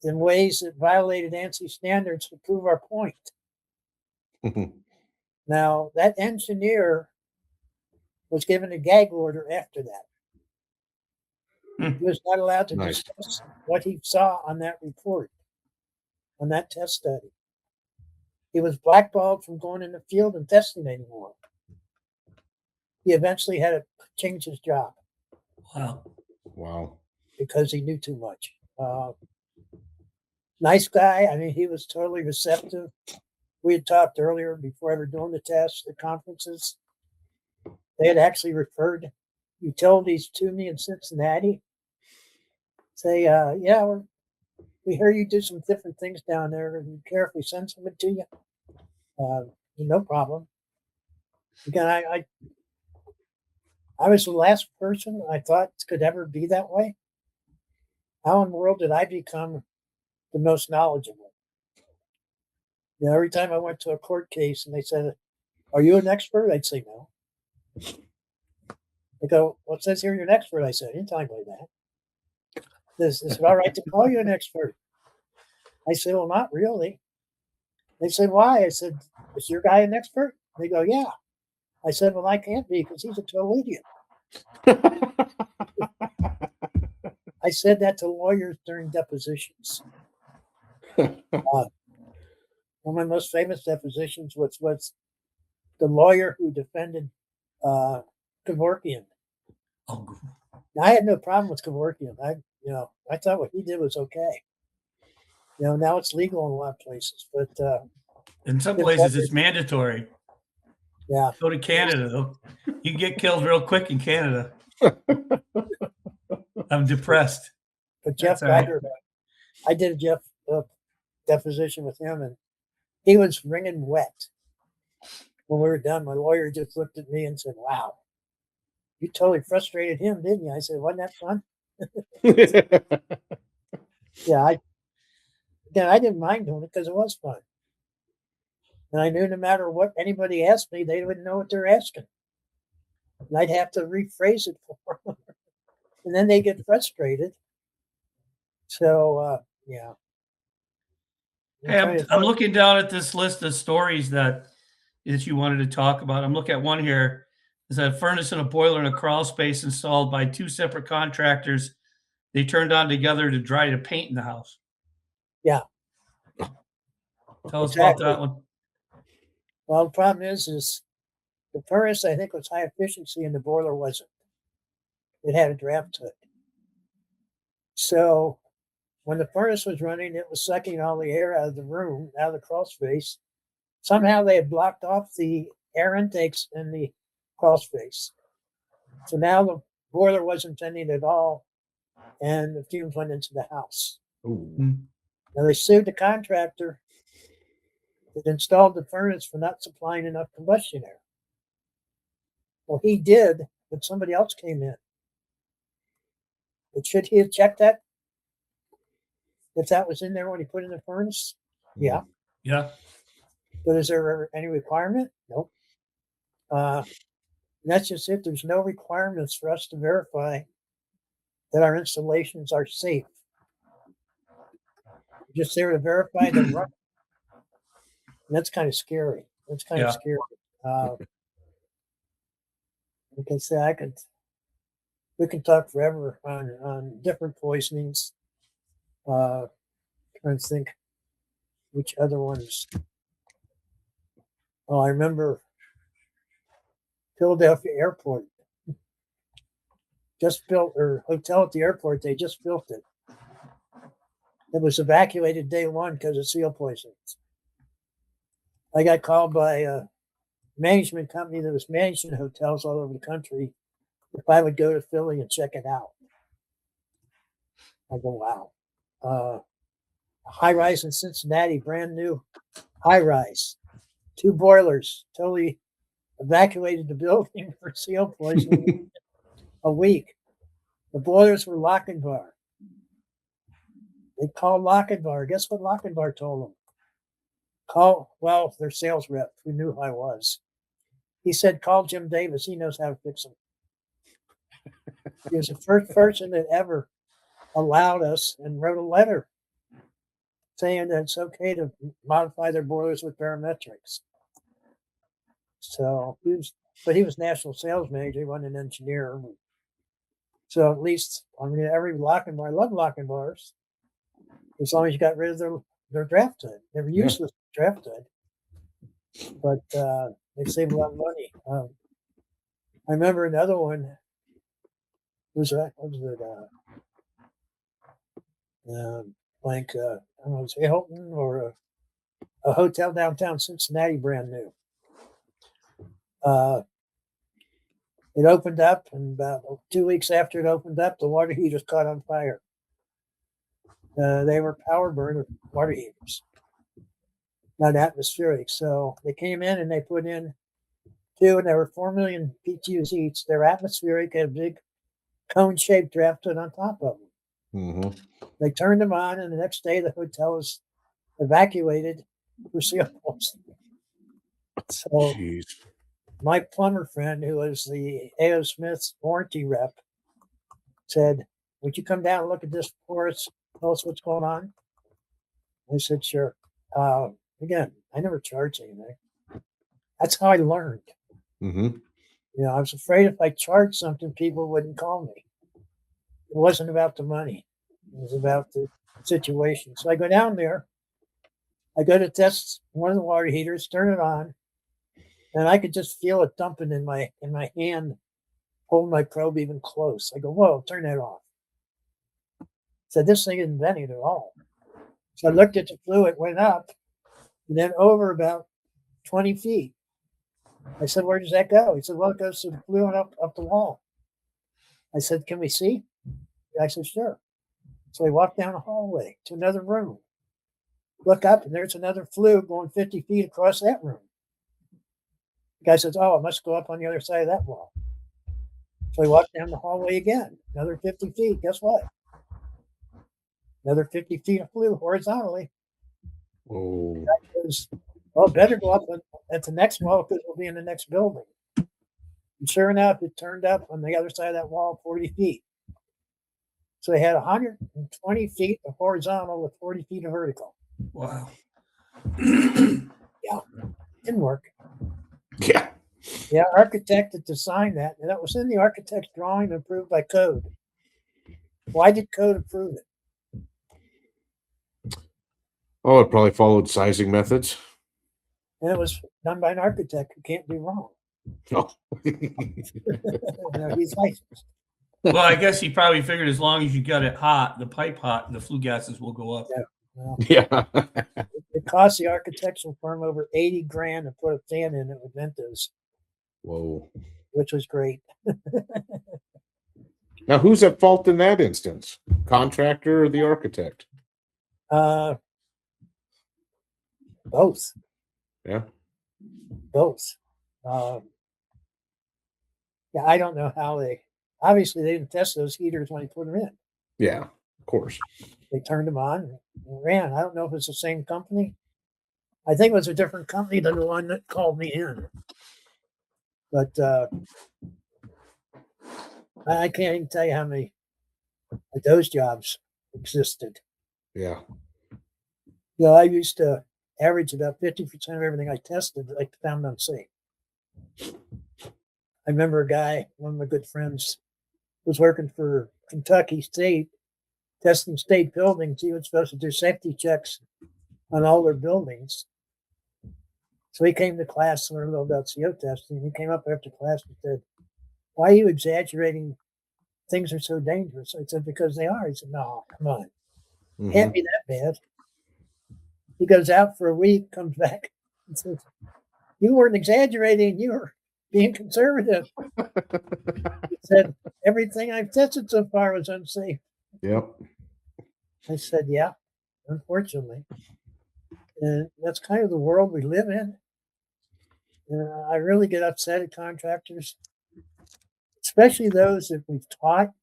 [SPEAKER 4] in ways that violated ANSI standards to prove our point. Now, that engineer was given a gag order after that. He was not allowed to
[SPEAKER 2] Nice.
[SPEAKER 4] discuss what he saw on that report, on that test study. He was blackballed from going in the field and testing anymore. He eventually had to change his job
[SPEAKER 3] Wow.
[SPEAKER 2] Wow.
[SPEAKER 4] because he knew too much. Nice guy. I mean, he was totally receptive. We had talked earlier before ever doing the test, the conferences. They had actually referred utilities to me in Cincinnati. Say, yeah, we hear you do some different things down there. Do you care if we send something to you? No problem. Again, I was the last person I thought could ever be that way. How in the world did I become the most knowledgeable? You know, every time I went to a court case and they said, "Are you an expert?" I'd say no. They go, "Well, it says here you're an expert." I said, "I didn't tell anybody that. Is it all right to call you an expert?" I said, "Well, not really." They said, "Why?" I said, "Is your guy an expert?" They go, "Yeah." I said, "Well, I can't be because he's a total idiot." I said that to lawyers during depositions. One of my most famous depositions was the lawyer who defended Kevorkian.
[SPEAKER 3] Oh,
[SPEAKER 4] Now, I had no problem with Kevorkian. I thought what he did was okay. Now it's legal in a lot of places, but
[SPEAKER 3] in some places it's mandatory.
[SPEAKER 4] yeah,
[SPEAKER 3] Go to Canada, though. You can get killed real quick in Canada. I'm depressed.
[SPEAKER 4] but Jeff
[SPEAKER 3] That's all right.
[SPEAKER 4] Geiger, I did a Jeff deposition with him, and he was wringing wet. When we were done, my lawyer just looked at me and said, "Wow, you totally frustrated him, didn't you?" I said, "Wasn't that fun?" Yeah, I didn't mind doing it because it was fun. And I knew no matter what anybody asked me, they wouldn't know what they're asking. And I'd have to rephrase it for them. And then they get frustrated. So, yeah.
[SPEAKER 3] Hey, I'm looking down at this list of stories that you wanted to talk about. I'm looking at one here. There's a furnace and a boiler in a crawl space installed by two separate contractors. They turned on together to dry the paint in the house.
[SPEAKER 4] Yeah.
[SPEAKER 3] Tell us
[SPEAKER 4] Exactly.
[SPEAKER 3] about that one.
[SPEAKER 4] Well, the problem is the furnace, I think, was high efficiency and the boiler wasn't. It had a draft to it. So when the furnace was running, it was sucking all the air out of the room, out of the crawl space. Somehow they had blocked off the air intakes in the crawl space. So now the boiler wasn't venting at all, and the fumes went into the house.
[SPEAKER 2] Ooh.
[SPEAKER 4] Now they sued the contractor that installed the furnace for not supplying enough combustion air. Well, he did, but somebody else came in. But should he have checked that? If that was in there when he put in the furnace? Yeah.
[SPEAKER 3] Yeah.
[SPEAKER 4] But is there any requirement? Nope. Now And that's just it. There's no requirements for us to verify that our installations are safe. We're just there to verify they're running. And that's kind of scary. That's kind
[SPEAKER 3] Yeah.
[SPEAKER 4] of scary. Like I said, we can talk forever on different poisonings. Trying to think which other ones. Oh, I remember Philadelphia Airport just built, or hotel at the airport, they just built it. It was evacuated day one because of seal poisonings. I got called by a management company that was managing hotels all over the country if I would go to Philly and check it out. I go, wow. High rise in Cincinnati, brand new high rise, 2 boilers, totally evacuated the building for seal poisoning a week. The boilers were Lochinvar. They called Lochinvar. Guess what Lochinvar told them? Well, their sales rep, who knew who I was, he said, call Jim Davis. He knows how to fix them. He was the first person that ever allowed us and wrote a letter saying that it's okay to modify their boilers with barometrics. So he was national sales manager. He wasn't an engineer. So at least, every Lochinvar, I love Lochinvars, as long as you got rid of their draft hood. They were useless draft hood, but they saved a lot of money. I remember another one. What was it? I don't know, it was Hilton or a hotel downtown Cincinnati, brand new. It opened up, and about 2 weeks after it opened up, the water heaters caught on fire. They were power burner water heaters, not atmospheric. So they came in and they put in 2, and they were 4 million BTUs each. They're atmospheric, had a big cone-shaped draft hood on top of them.
[SPEAKER 2] Mm-hmm.
[SPEAKER 4] They turned them on, and the next day the hotel was evacuated for seal poisoning. So
[SPEAKER 2] Jeez.
[SPEAKER 4] my plumber friend, who was the A.O. Smith's warranty rep, said, would you come down and look at this for us? Tell us what's going on? I said, sure. Again, I never charged anything. That's how I learned.
[SPEAKER 2] Mm-hmm.
[SPEAKER 4] I was afraid if I charged something, people wouldn't call me. It wasn't about the money. It was about the situation. So I go down there. I go to test one of the water heaters, turn it on, and I could just feel it dumping in my hand, holding my probe even close. I go, whoa, turn that off. So this thing isn't venting at all. So I looked at the fluid, went up, and then over about 20 feet. I said, where does that go? He said, well, it goes to the fluid up the wall. I said, can we see? I said, sure. So I walked down the hallway to another room. Look up, and there's another flue going 50 feet across that room. The guy says, oh, it must go up on the other side of that wall. So I walked down the hallway again, another 50 feet. Guess what? Another 50 feet of flue horizontally.
[SPEAKER 2] Oh.
[SPEAKER 4] The guy goes, well, better go up at the next wall because we'll be in the next building. And sure enough, it turned up on the other side of that wall 40 feet. So they had 120 feet of horizontal with 40 feet of vertical.
[SPEAKER 3] Wow.
[SPEAKER 4] Yeah, didn't work.
[SPEAKER 2] Yeah.
[SPEAKER 4] Yeah, architect that designed that, and that was in the architect's drawing approved by code. Why did code approve it?
[SPEAKER 2] Oh, it probably followed sizing methods.
[SPEAKER 4] And it was done by an architect who can't be wrong.
[SPEAKER 2] Oh.
[SPEAKER 4] He's licensed.
[SPEAKER 3] Well, I guess he probably figured as long as you got it hot, the pipe hot, the flue gases will go up.
[SPEAKER 4] Yeah. Well,
[SPEAKER 2] Yeah.
[SPEAKER 4] it cost the architectural firm over $80,000 to put a fan in it with Ventos,
[SPEAKER 2] Whoa.
[SPEAKER 4] which was great.
[SPEAKER 2] Now, who's at fault in that instance? Contractor or the architect?
[SPEAKER 4] Both.
[SPEAKER 2] Yeah.
[SPEAKER 4] Both. Yeah, I don't know how obviously they didn't test those heaters when they put them in.
[SPEAKER 2] Yeah, of course.
[SPEAKER 4] They turned them on and ran. I don't know if it's the same company. I think it was a different company than the one that called me in. But I can't even tell you how many of those jobs existed.
[SPEAKER 2] Yeah.
[SPEAKER 4] I used to average about 50% of everything I tested, like found unsafe. I remember a guy, one of my good friends, was working for Kentucky State, testing state buildings. He was supposed to do safety checks on all their buildings. So he came to class to learn a little about CO testing. He came up after class and said, "Why are you exaggerating? Things are so dangerous." I said, "Because they are." He said, "No, come on. Can't be that bad." He goes out for a week, comes back and says, "You weren't exaggerating. You were being conservative." He said, "Everything I've tested so far was unsafe."
[SPEAKER 2] Yep.
[SPEAKER 4] I said, "Yeah, unfortunately." And that's kind of the world we live in. I really get upset at contractors, especially those that we've taught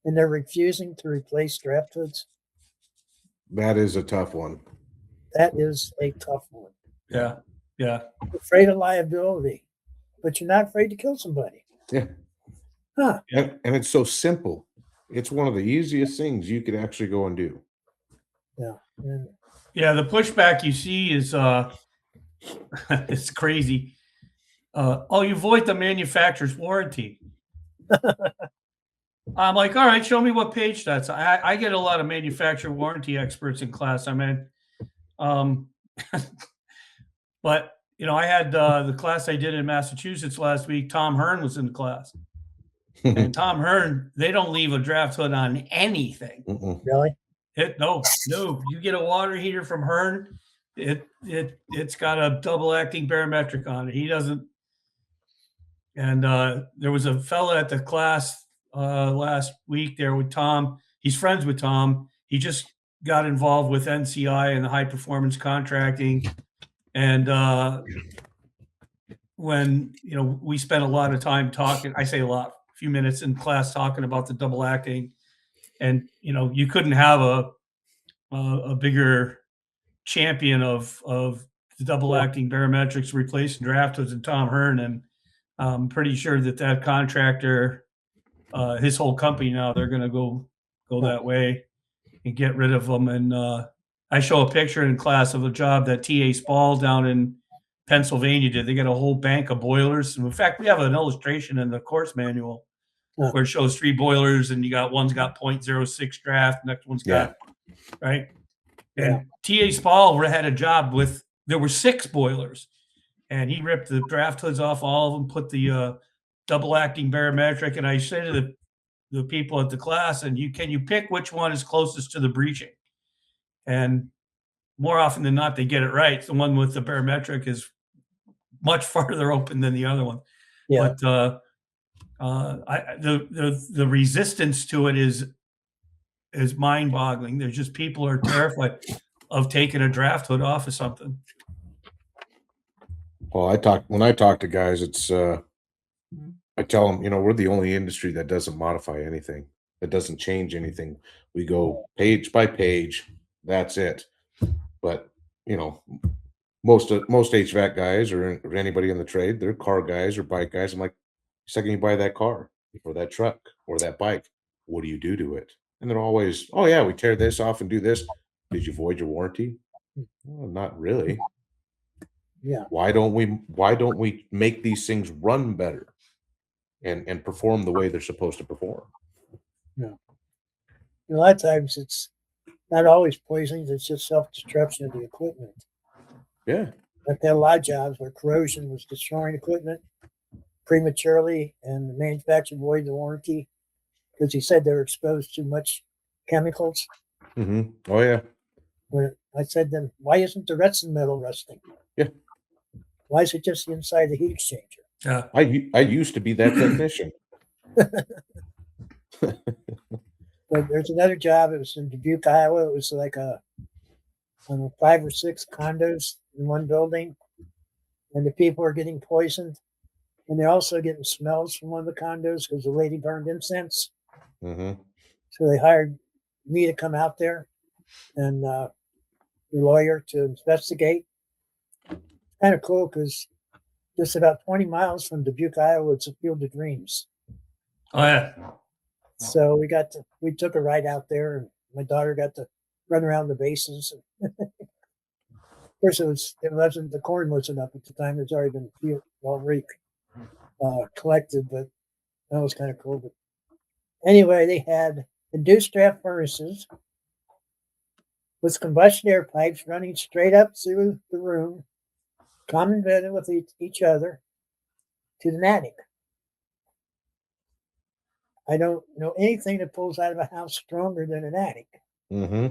[SPEAKER 4] and they're refusing to replace draft hoods.
[SPEAKER 2] That is a tough one.
[SPEAKER 4] That is a tough one.
[SPEAKER 3] Yeah.
[SPEAKER 4] You're afraid of liability, but you're not afraid to kill somebody.
[SPEAKER 2] Yeah.
[SPEAKER 4] Huh.
[SPEAKER 2] And it's so simple. It's one of the easiest things you could actually go and do.
[SPEAKER 4] Yeah. And
[SPEAKER 3] Yeah, the pushback you see is it's crazy. Oh, you void the manufacturer's warranty. I'm like, all right, show me what page that's. I get a lot of manufacturer warranty experts in class. I mean, but I had the class I did in Massachusetts last week. Tom Hearn was in the class, and Tom Hearn, they don't leave a draft hood on anything.
[SPEAKER 4] really?
[SPEAKER 3] No. You get a water heater from Hearn, it's got a double acting barometric on it. He doesn't. And there was a fella at the class last week there with Tom. He's friends with Tom. He just got involved with NCI and the high performance contracting. And when we spent a lot of time talking, I say a lot, a few minutes in class talking about the double acting, and you couldn't have a bigger champion of the double acting barometrics replacing draft hoods than Tom Hearn. And I'm pretty sure that contractor, his whole company now, they're going to go that way and get rid of them. And I show a picture in class of a job that T.A. Spall down in Pennsylvania did. They got a whole bank of boilers. And in fact, we have an illustration in the course manual where it shows 3 boilers, and one's got 0.06 draft, next one's got right. And T.A. Spall had a job there were 6 boilers, and he ripped the draft hoods off all of them, put the double acting barometric. And I say to the people at the class, and can you pick which one is closest to the breaching? And more often than not, they get it right. The one with the barometric is much farther open than the other one.
[SPEAKER 4] Yeah.
[SPEAKER 3] But the resistance to it is mind-boggling. There's just people are terrified of taking a draft hood off of something.
[SPEAKER 2] Well, when I talk to guys, it's I tell them, we're the only industry that doesn't modify anything, that doesn't change anything. We go page by page. That's it. But most HVAC guys or anybody in the trade, they're car guys or bike guys. I'm like, second you buy that car or that truck or that bike, what do you do to it? And they're always, oh yeah, we tear this off and do this. Did you void your warranty? Well, not really.
[SPEAKER 4] Yeah.
[SPEAKER 2] Why don't we make these things run better and perform the way they're supposed to perform?
[SPEAKER 4] Yeah. A lot of times it's not always poisoning, it's just self-destruction of the equipment.
[SPEAKER 2] Yeah.
[SPEAKER 4] I've had a lot of jobs where corrosion was destroying equipment prematurely, and the manufacturer voided the warranty because he said they were exposed to much chemicals.
[SPEAKER 2] Oh yeah.
[SPEAKER 4] Where I said to them, why isn't the rest of the metal rusting?
[SPEAKER 2] Yeah.
[SPEAKER 4] Why is it just the inside of the heat exchanger?
[SPEAKER 3] Yeah.
[SPEAKER 2] I used to be that technician.
[SPEAKER 4] But there's another job. It was in Dubuque, Iowa. It was like 5 or 6 condos in one building, and the people are getting poisoned, and they're also getting smells from one of the condos because the lady burned incense. So they hired me to come out there and the lawyer to investigate. Kind of cool because just about 20 miles from Dubuque, Iowa. It's a Field of Dreams.
[SPEAKER 3] Oh yeah.
[SPEAKER 4] So we took a ride out there, and my daughter got to run around the bases. Of course, the corn wasn't up at the time. It's already been collected, but that was kind of cool. But anyway, they had induced draft furnaces with combustion air pipes running straight up through the room, common vented with each other to the attic. I don't know anything that pulls out of a house stronger than an attic.
[SPEAKER 2] Mm-hmm.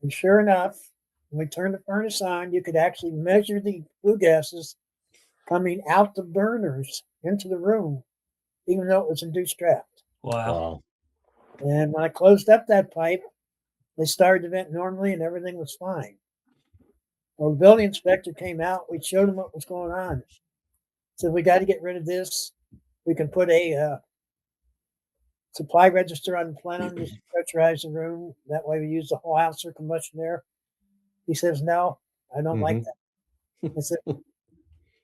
[SPEAKER 4] And sure enough, when we turned the furnace on, you could actually measure the flue gases coming out the burners into the room, even though it was induced draft.
[SPEAKER 3] Wow.
[SPEAKER 2] Wow.
[SPEAKER 4] And when I closed up that pipe, they started to vent normally and everything was fine. Well, the building inspector came out. We showed him what was going on. Said, we got to get rid of this. We can put a supply register on the plenum, just pressurize the room. That way we use the whole house for combustion air. He says, no, I don't like that. I said,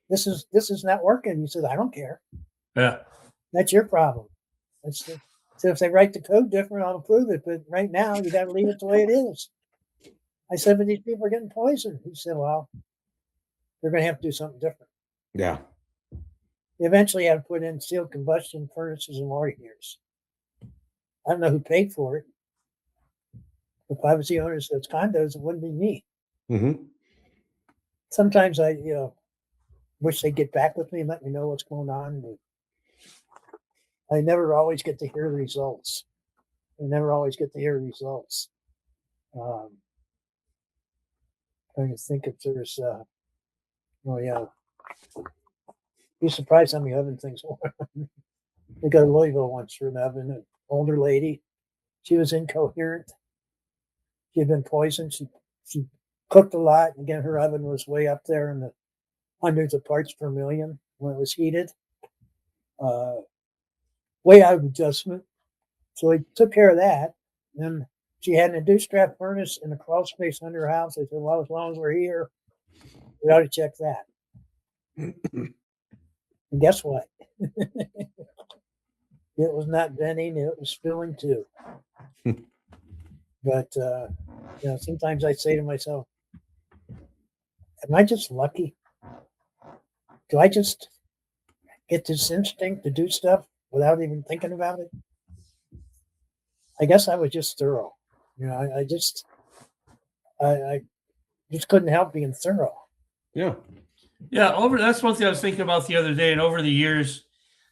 [SPEAKER 4] this is not working. He said, I don't care.
[SPEAKER 3] Yeah.
[SPEAKER 4] That's your problem. So if they write the code different, I'll approve it. But right now, you got to leave it the way it is. I said, but these people are getting poisoned. He said, well, they're going to have to do something different.
[SPEAKER 2] Yeah.
[SPEAKER 4] They eventually had to put in sealed combustion furnaces and water heaters. I don't know who paid for it. If I was the owners of those condos, it wouldn't be me.
[SPEAKER 2] Mm-hmm.
[SPEAKER 4] Sometimes I, wish they'd get back with me and let me know what's going on. But I never always get to hear the results. Trying to think if there's, be surprised how many oven things were. We got to Louisville once for an oven, an older lady. She was incoherent. She had been poisoned. She cooked a lot. Again, her oven was way up there in the hundreds of parts per million when it was heated. Way out of adjustment. So we took care of that. Then she had an induced draft furnace in a crawl space under her house. I said, well, as long as we're here, we ought to check that. And guess what? It was not venting, it was spilling too. But sometimes I say to myself, am I just lucky? Do I just get this instinct to do stuff without even thinking about it? I guess I was just thorough. I just couldn't help being thorough.
[SPEAKER 2] Yeah.
[SPEAKER 3] Yeah, that's one thing I was thinking about the other day, and over the years,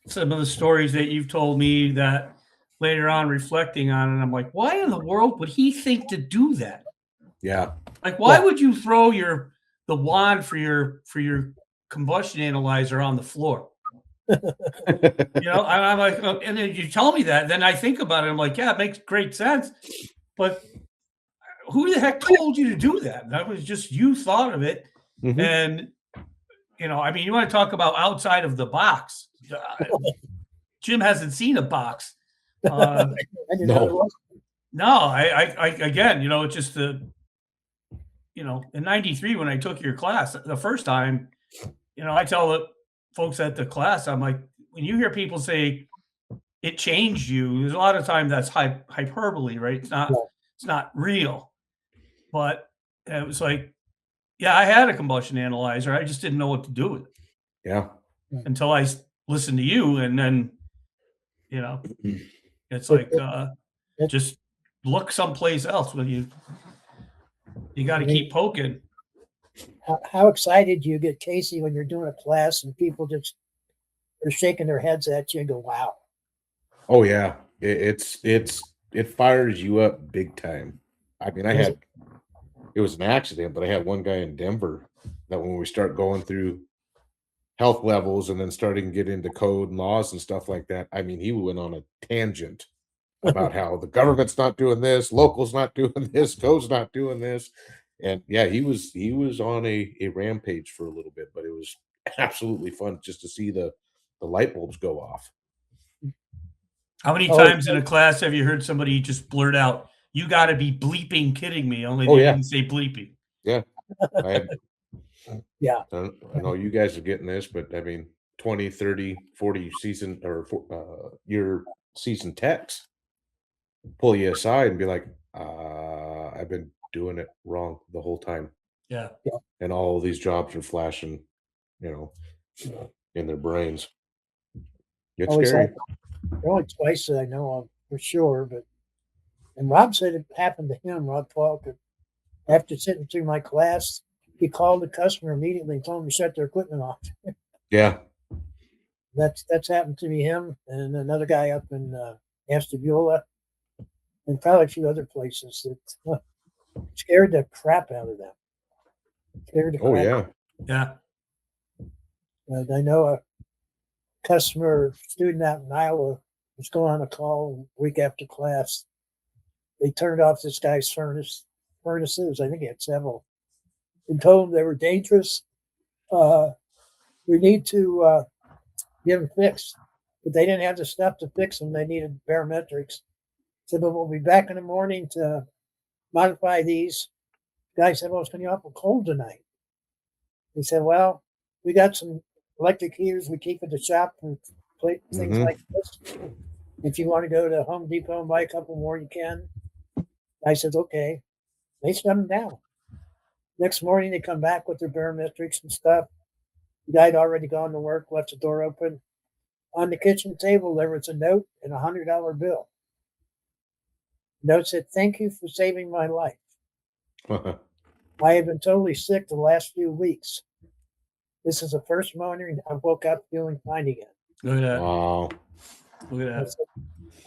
[SPEAKER 3] some of the stories that you've told me that later on reflecting on it, I'm like, why in the world would he think to do that?
[SPEAKER 2] Yeah.
[SPEAKER 3] Like, why would you throw the wand for your combustion analyzer on the floor? I'm like, and then you tell me that, then I think about it. I'm like, yeah, it makes great sense, but who the heck told you to do that? That was just you thought of it,
[SPEAKER 2] Mm-hmm.
[SPEAKER 3] and you want to talk about outside of the box. Jim hasn't seen a box.
[SPEAKER 4] I didn't know there was.
[SPEAKER 3] No, I again, it's just in '93 when I took your class the first time, I tell the folks at the class, I'm like, when you hear people say it changed you, there's a lot of time that's hyperbole, right? It's not real. But it was like, yeah, I had a combustion analyzer. I just didn't know what to do with it.
[SPEAKER 2] Yeah.
[SPEAKER 3] Until I listened to you, and then, it's like, just look someplace else when you got to keep poking.
[SPEAKER 4] How excited do you get, Casey, when you're doing a class and people just are shaking their heads at you and go, wow.
[SPEAKER 2] Oh yeah. It fires you up big time. I mean, it was an accident, but I had one guy in Denver that when we start going through health levels and then starting to get into code and laws and stuff like that, I mean, he went on a tangent about how the government's not doing this, locals not doing this, code's not doing this. And yeah, he was on a rampage for a little bit, but it was absolutely fun just to see the light bulbs go off.
[SPEAKER 3] How many times in a class have you heard somebody just blurt out, "You got to be bleeping kidding me"? Only they didn't say bleeping.
[SPEAKER 2] Yeah, I
[SPEAKER 4] Yeah.
[SPEAKER 2] I know you guys are getting this, but I mean, 20, 30, 40 season or your season techs pull you aside and be like, I've been doing it wrong the whole time.
[SPEAKER 3] Yeah.
[SPEAKER 2] And all these jobs are flashing, you know, in their brains. It's
[SPEAKER 4] Always
[SPEAKER 2] scary.
[SPEAKER 4] had the only twice that I know of for sure, but and Rob said it happened to him, Rob Falk, after sitting through my class, he called the customer immediately and told them to shut their equipment off.
[SPEAKER 2] Yeah.
[SPEAKER 4] That's happened to me, him, and another guy up in Ashtabula, and probably a few other places that scared the crap out of them. Scared the
[SPEAKER 2] Oh,
[SPEAKER 4] crap.
[SPEAKER 2] yeah.
[SPEAKER 3] Yeah.
[SPEAKER 4] And I know a customer student out in Iowa was going on a call a week after class. They turned off this guy's furnaces. I think he had several, and told him they were dangerous. We need to get them fixed, but they didn't have the stuff to fix them. They needed barometrics. Said, but we'll be back in the morning to modify these. The guy said, well, it's going to be awful cold tonight. He said, well, we got some electric heaters we keep at the shop for things
[SPEAKER 2] Mhm.
[SPEAKER 4] like this. If you want to go to Home Depot and buy a couple more, you can. I said, okay. They shut them down. Next morning, they come back with their barometrics and stuff. The guy had already gone to work, left the door open. On the kitchen table, there was a note and $100 bill. Note said, thank you for saving my life. I have been totally sick the last few weeks. This is the first morning I woke up feeling fine again.
[SPEAKER 3] Look at that.
[SPEAKER 2] Wow.
[SPEAKER 3] Look at that.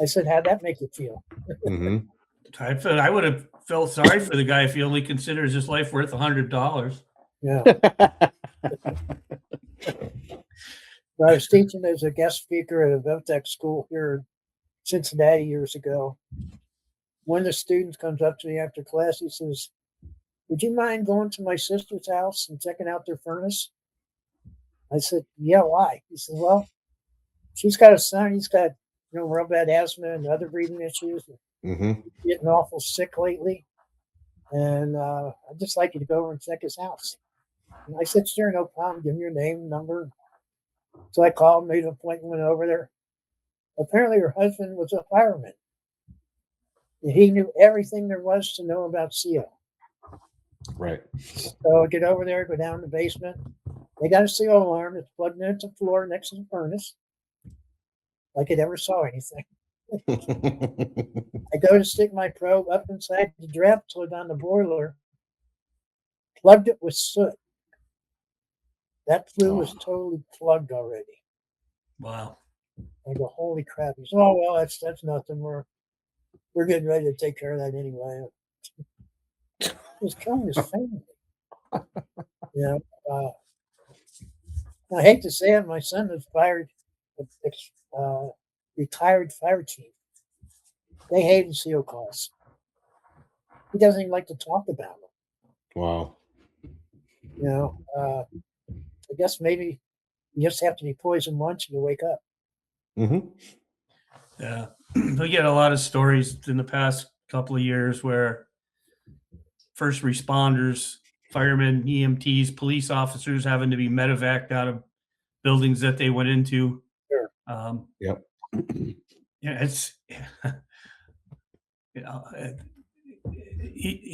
[SPEAKER 4] I said, how'd that make you feel?
[SPEAKER 2] Hmm.
[SPEAKER 3] I would have felt sorry for the guy if he only considers his life worth $100.
[SPEAKER 4] Yeah. I was teaching as a guest speaker at a VOTEC school here in Cincinnati years ago. One of the students comes up to me after class. He says, would you mind going to my sister's house and checking out their furnace? I said, yeah, why? He said, well, she's got a son. He's got, real bad asthma and other breathing issues.
[SPEAKER 2] Hmm.
[SPEAKER 4] Getting awful sick lately. And I'd just like you to go over and check his house. And I said, sure, no problem. Give me your name, number. So I called, made an appointment, went over there. Apparently her husband was a fireman. And he knew everything there was to know about CO.
[SPEAKER 2] Right.
[SPEAKER 4] So I get over there, go down in the basement. They got a CO alarm that's plugged into the floor next to the furnace. Like it ever saw anything. I go to stick my probe up inside the draft plug on the boiler, plugged it with soot. That flue was totally plugged already.
[SPEAKER 3] Wow.
[SPEAKER 4] I go, holy crap. He said, oh, well, that's nothing. We're getting ready to take care of that anyway. He was killing his family. I hate to say it, my son was retired fire chief. They hated CO calls. He doesn't even like to talk about them.
[SPEAKER 2] Wow.
[SPEAKER 4] I guess maybe you just have to be poisoned once and you wake up.
[SPEAKER 2] Hmm.
[SPEAKER 3] Yeah. We get a lot of stories in the past couple of years where first responders, firemen, EMTs, police officers having to be medevaced out of buildings that they went into.
[SPEAKER 4] Sure.
[SPEAKER 2] Yep.
[SPEAKER 3] Yeah, it's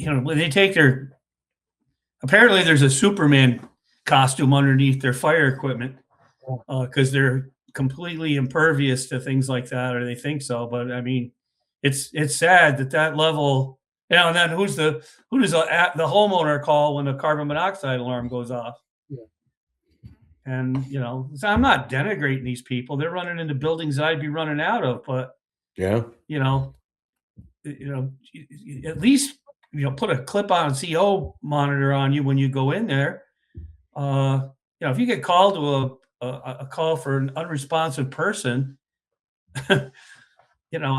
[SPEAKER 3] when they take their, apparently there's a Superman costume underneath their fire equipment because they're completely impervious to things like that, or they think so. But I mean, it's sad that level. And then who does the homeowner call when the carbon monoxide alarm goes off?
[SPEAKER 4] Yeah.
[SPEAKER 3] And so I'm not denigrating these people. They're running into buildings that I'd be running out of, but
[SPEAKER 2] Yeah.
[SPEAKER 3] at least put a clip-on CO monitor on you when you go in there. If you get called to a call for an unresponsive person, I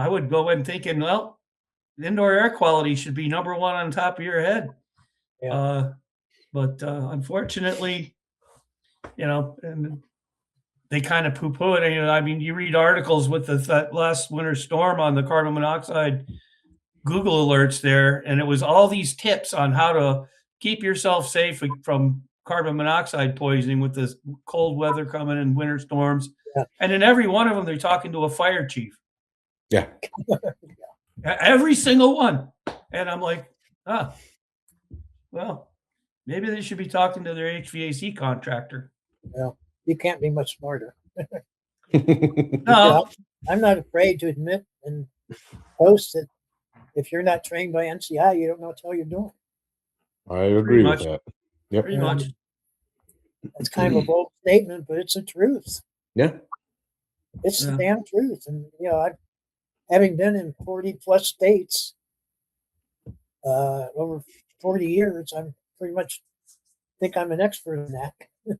[SPEAKER 3] would go in thinking, well, indoor air quality should be number one on top of your head.
[SPEAKER 4] Yeah.
[SPEAKER 3] But unfortunately, and they kind of poo-poo it. I mean, you read articles with that last winter storm on the carbon monoxide Google alerts there, and it was all these tips on how to keep yourself safe from carbon monoxide poisoning with this cold weather coming and winter storms.
[SPEAKER 4] Yeah.
[SPEAKER 3] And in every one of them, they're talking to a fire chief.
[SPEAKER 2] Yeah.
[SPEAKER 3] Every single one. And I'm like, well, maybe they should be talking to their HVAC contractor.
[SPEAKER 4] Well, you can't be much smarter.
[SPEAKER 3] No,
[SPEAKER 4] I'm not afraid to admit and post that if you're not trained by NCI, you don't know what the hell you're doing.
[SPEAKER 2] I agree with
[SPEAKER 3] much.
[SPEAKER 2] that. Yep.
[SPEAKER 3] pretty much.
[SPEAKER 4] It's kind of a bold statement, but it's the truth.
[SPEAKER 2] Yeah.
[SPEAKER 4] It's the
[SPEAKER 3] Yeah.
[SPEAKER 4] damn truth. And I've having been in 40 plus states over 40 years, I'm pretty much think I'm an expert in that.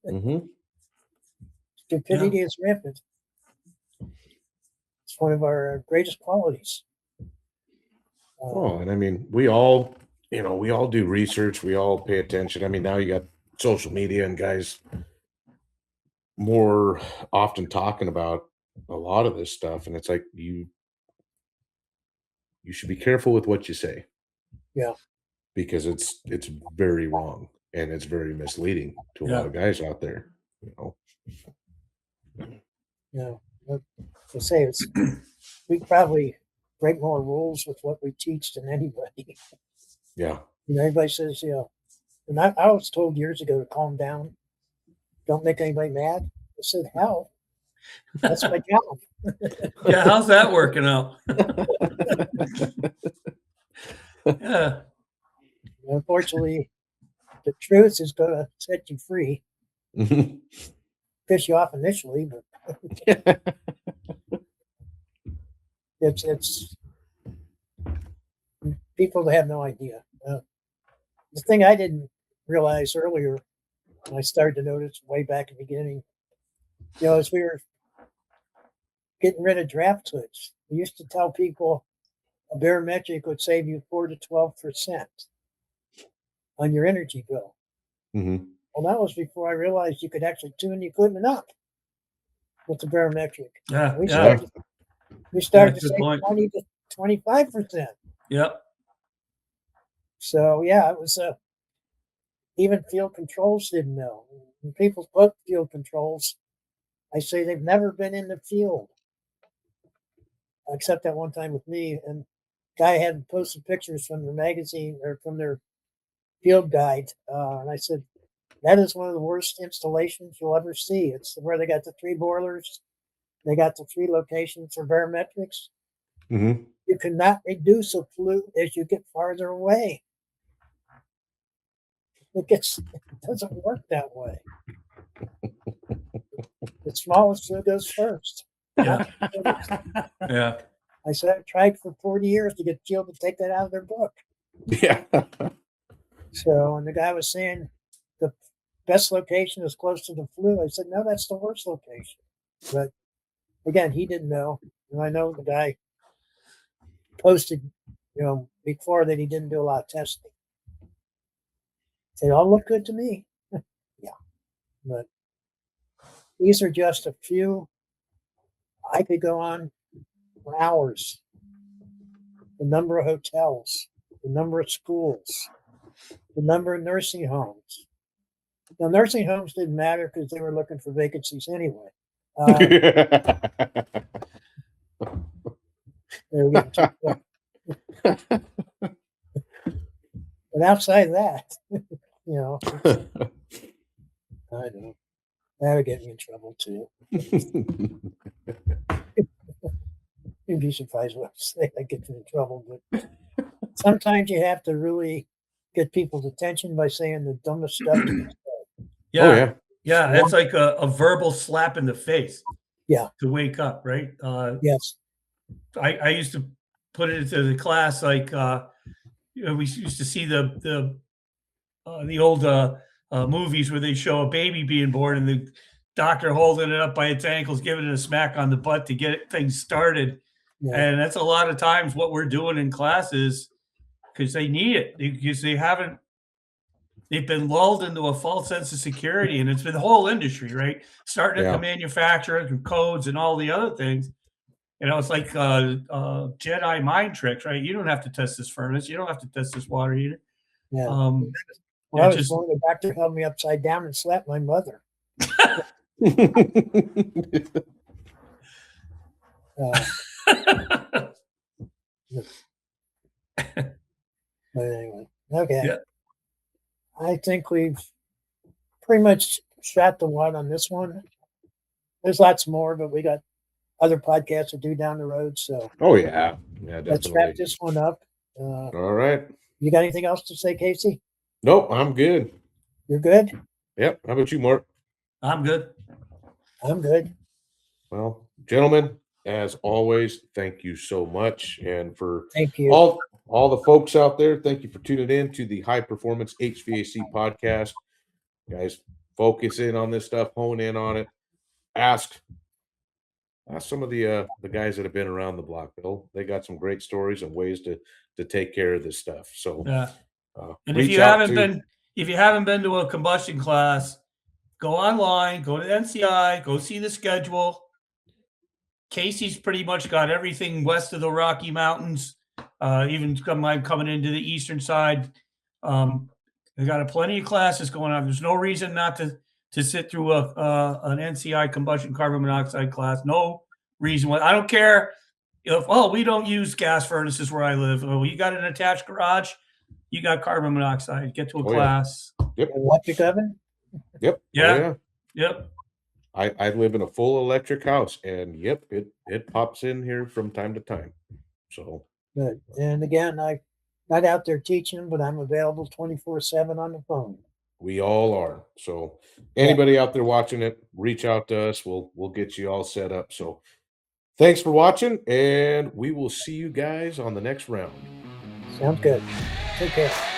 [SPEAKER 2] Mm-hmm.
[SPEAKER 4] Stupidity is rampant. It's one of our greatest qualities.
[SPEAKER 2] Oh, and I mean, we all do research. We all pay attention. I mean, now you got social media and guys more often talking about a lot of this stuff. And it's like, you should be careful with what you say.
[SPEAKER 4] Yeah.
[SPEAKER 2] Because it's very wrong and it's very misleading to a lot of guys out there,
[SPEAKER 4] Like I say, we probably break more rules with what we teach than anybody.
[SPEAKER 2] Yeah.
[SPEAKER 4] Everybody says, and I was told years ago to calm down, don't make anybody mad. I said, how? That's my job.
[SPEAKER 3] Yeah, how's that working out? Yeah.
[SPEAKER 4] Unfortunately, the truth is going to set you free. Piss you off initially, but it's people have no idea. The thing I didn't realize earlier, and I started to notice way back in the beginning, as we were getting rid of draft hoods, we used to tell people a barometric would save you 4 to 12% on your energy bill.
[SPEAKER 2] Mm-hmm.
[SPEAKER 4] Well, that was before I realized you could actually tune the equipment up with the barometric.
[SPEAKER 3] Yeah.
[SPEAKER 4] We
[SPEAKER 3] Yeah.
[SPEAKER 4] started to
[SPEAKER 3] Good
[SPEAKER 4] save
[SPEAKER 3] point.
[SPEAKER 4] 20 to 25%.
[SPEAKER 3] Yep.
[SPEAKER 4] So yeah, it was even field controls didn't know. When people put field controls, I say they've never been in the field, except that one time with me. And guy had posted pictures from their magazine or from their field guide, and I said that is one of the worst installations you'll ever see. It's where they got the 3 boilers, they got the 3 locations for barometrics.
[SPEAKER 2] Mm-hmm.
[SPEAKER 4] You cannot reduce a flue as you get farther away. It doesn't work that way. The smallest flue goes first.
[SPEAKER 3] Yeah. Yeah.
[SPEAKER 4] I said I tried for 40 years to get Jill to take that out of their book.
[SPEAKER 2] Yeah.
[SPEAKER 4] So, and the guy was saying the best location is close to the flue. I said, no, that's the worst location. But again, he didn't know. And I know the guy posted, before that he didn't do a lot of testing. They all look good to me. Yeah. But these are just a few. I could go on for hours. The number of hotels, the number of schools, the number of nursing homes. Now, nursing homes didn't matter because they were looking for vacancies anyway. They were getting too full. But outside of that, I know that would get me in trouble too. You'd be surprised what I get in trouble, but sometimes you have to really get people's attention by saying the dumbest stuff.
[SPEAKER 3] Yeah.
[SPEAKER 2] Oh, yeah.
[SPEAKER 3] Yeah. It's like a verbal slap in the face.
[SPEAKER 4] Yeah.
[SPEAKER 3] To wake up, right?
[SPEAKER 4] Yes.
[SPEAKER 3] I used to put it into the class like we used to see the old movies where they show a baby being born and the doctor holding it up by its ankles, giving it a smack on the butt to get things started.
[SPEAKER 4] Yeah.
[SPEAKER 3] And that's a lot of times what we're doing in classes because they need it because they've been lulled into a false sense of security, and it's been the whole industry, right? Starting at the manufacturer through codes and all the other things. It's like Jedi mind tricks, right? You don't have to test this furnace. You don't have to test this water heater.
[SPEAKER 4] Yeah. When
[SPEAKER 3] Yeah,
[SPEAKER 4] I was
[SPEAKER 3] just-
[SPEAKER 4] born, the doctor held me upside down and slapped my mother. Uh, but anyway, okay.
[SPEAKER 3] Yeah.
[SPEAKER 4] I think we've pretty much shot the wad on this one. There's lots more, but we got other podcasts to do down the road. So
[SPEAKER 2] Oh yeah, yeah,
[SPEAKER 4] let's
[SPEAKER 2] definitely.
[SPEAKER 4] wrap this one up.
[SPEAKER 2] All right.
[SPEAKER 4] You got anything else to say, Casey?
[SPEAKER 2] Nope, I'm good.
[SPEAKER 4] You're good?
[SPEAKER 2] Yep. How about you, Mark?
[SPEAKER 3] I'm good.
[SPEAKER 4] I'm good.
[SPEAKER 2] Well, gentlemen, as always, thank you so much, and for
[SPEAKER 4] Thank you.
[SPEAKER 2] all the folks out there, thank you for tuning in to the High Performance HVAC podcast. Guys, focus in on this stuff, hone in on it. Ask some of the guys that have been around the block. They got some great stories and ways to take care of this stuff. So,
[SPEAKER 3] Yeah. And if
[SPEAKER 2] reach
[SPEAKER 3] you
[SPEAKER 2] out
[SPEAKER 3] haven't been to a combustion class, go online, go to NCI, go see the schedule. Casey's pretty much got everything west of the Rocky Mountains, even coming into the eastern side. They got plenty of classes going on. There's no reason not to sit through an NCI combustion carbon monoxide class. No reason why. I don't care if we don't use gas furnaces where I live. Oh, you got an attached garage, you got carbon monoxide. Get to a class.
[SPEAKER 2] Yep.
[SPEAKER 4] Electric oven?
[SPEAKER 2] Yep.
[SPEAKER 3] Yeah.
[SPEAKER 2] Oh, yeah.
[SPEAKER 3] Yep.
[SPEAKER 2] I live in a full electric house, and yep, it pops in here from time to time. So
[SPEAKER 4] Good. And again, I'm not out there teaching, but I'm available 24/7 on the phone.
[SPEAKER 2] we all are. So anybody out there watching it, reach out to us. We'll get you all set up. So thanks for watching, and we will see you guys on the next round.
[SPEAKER 4] Sounds good. Take care.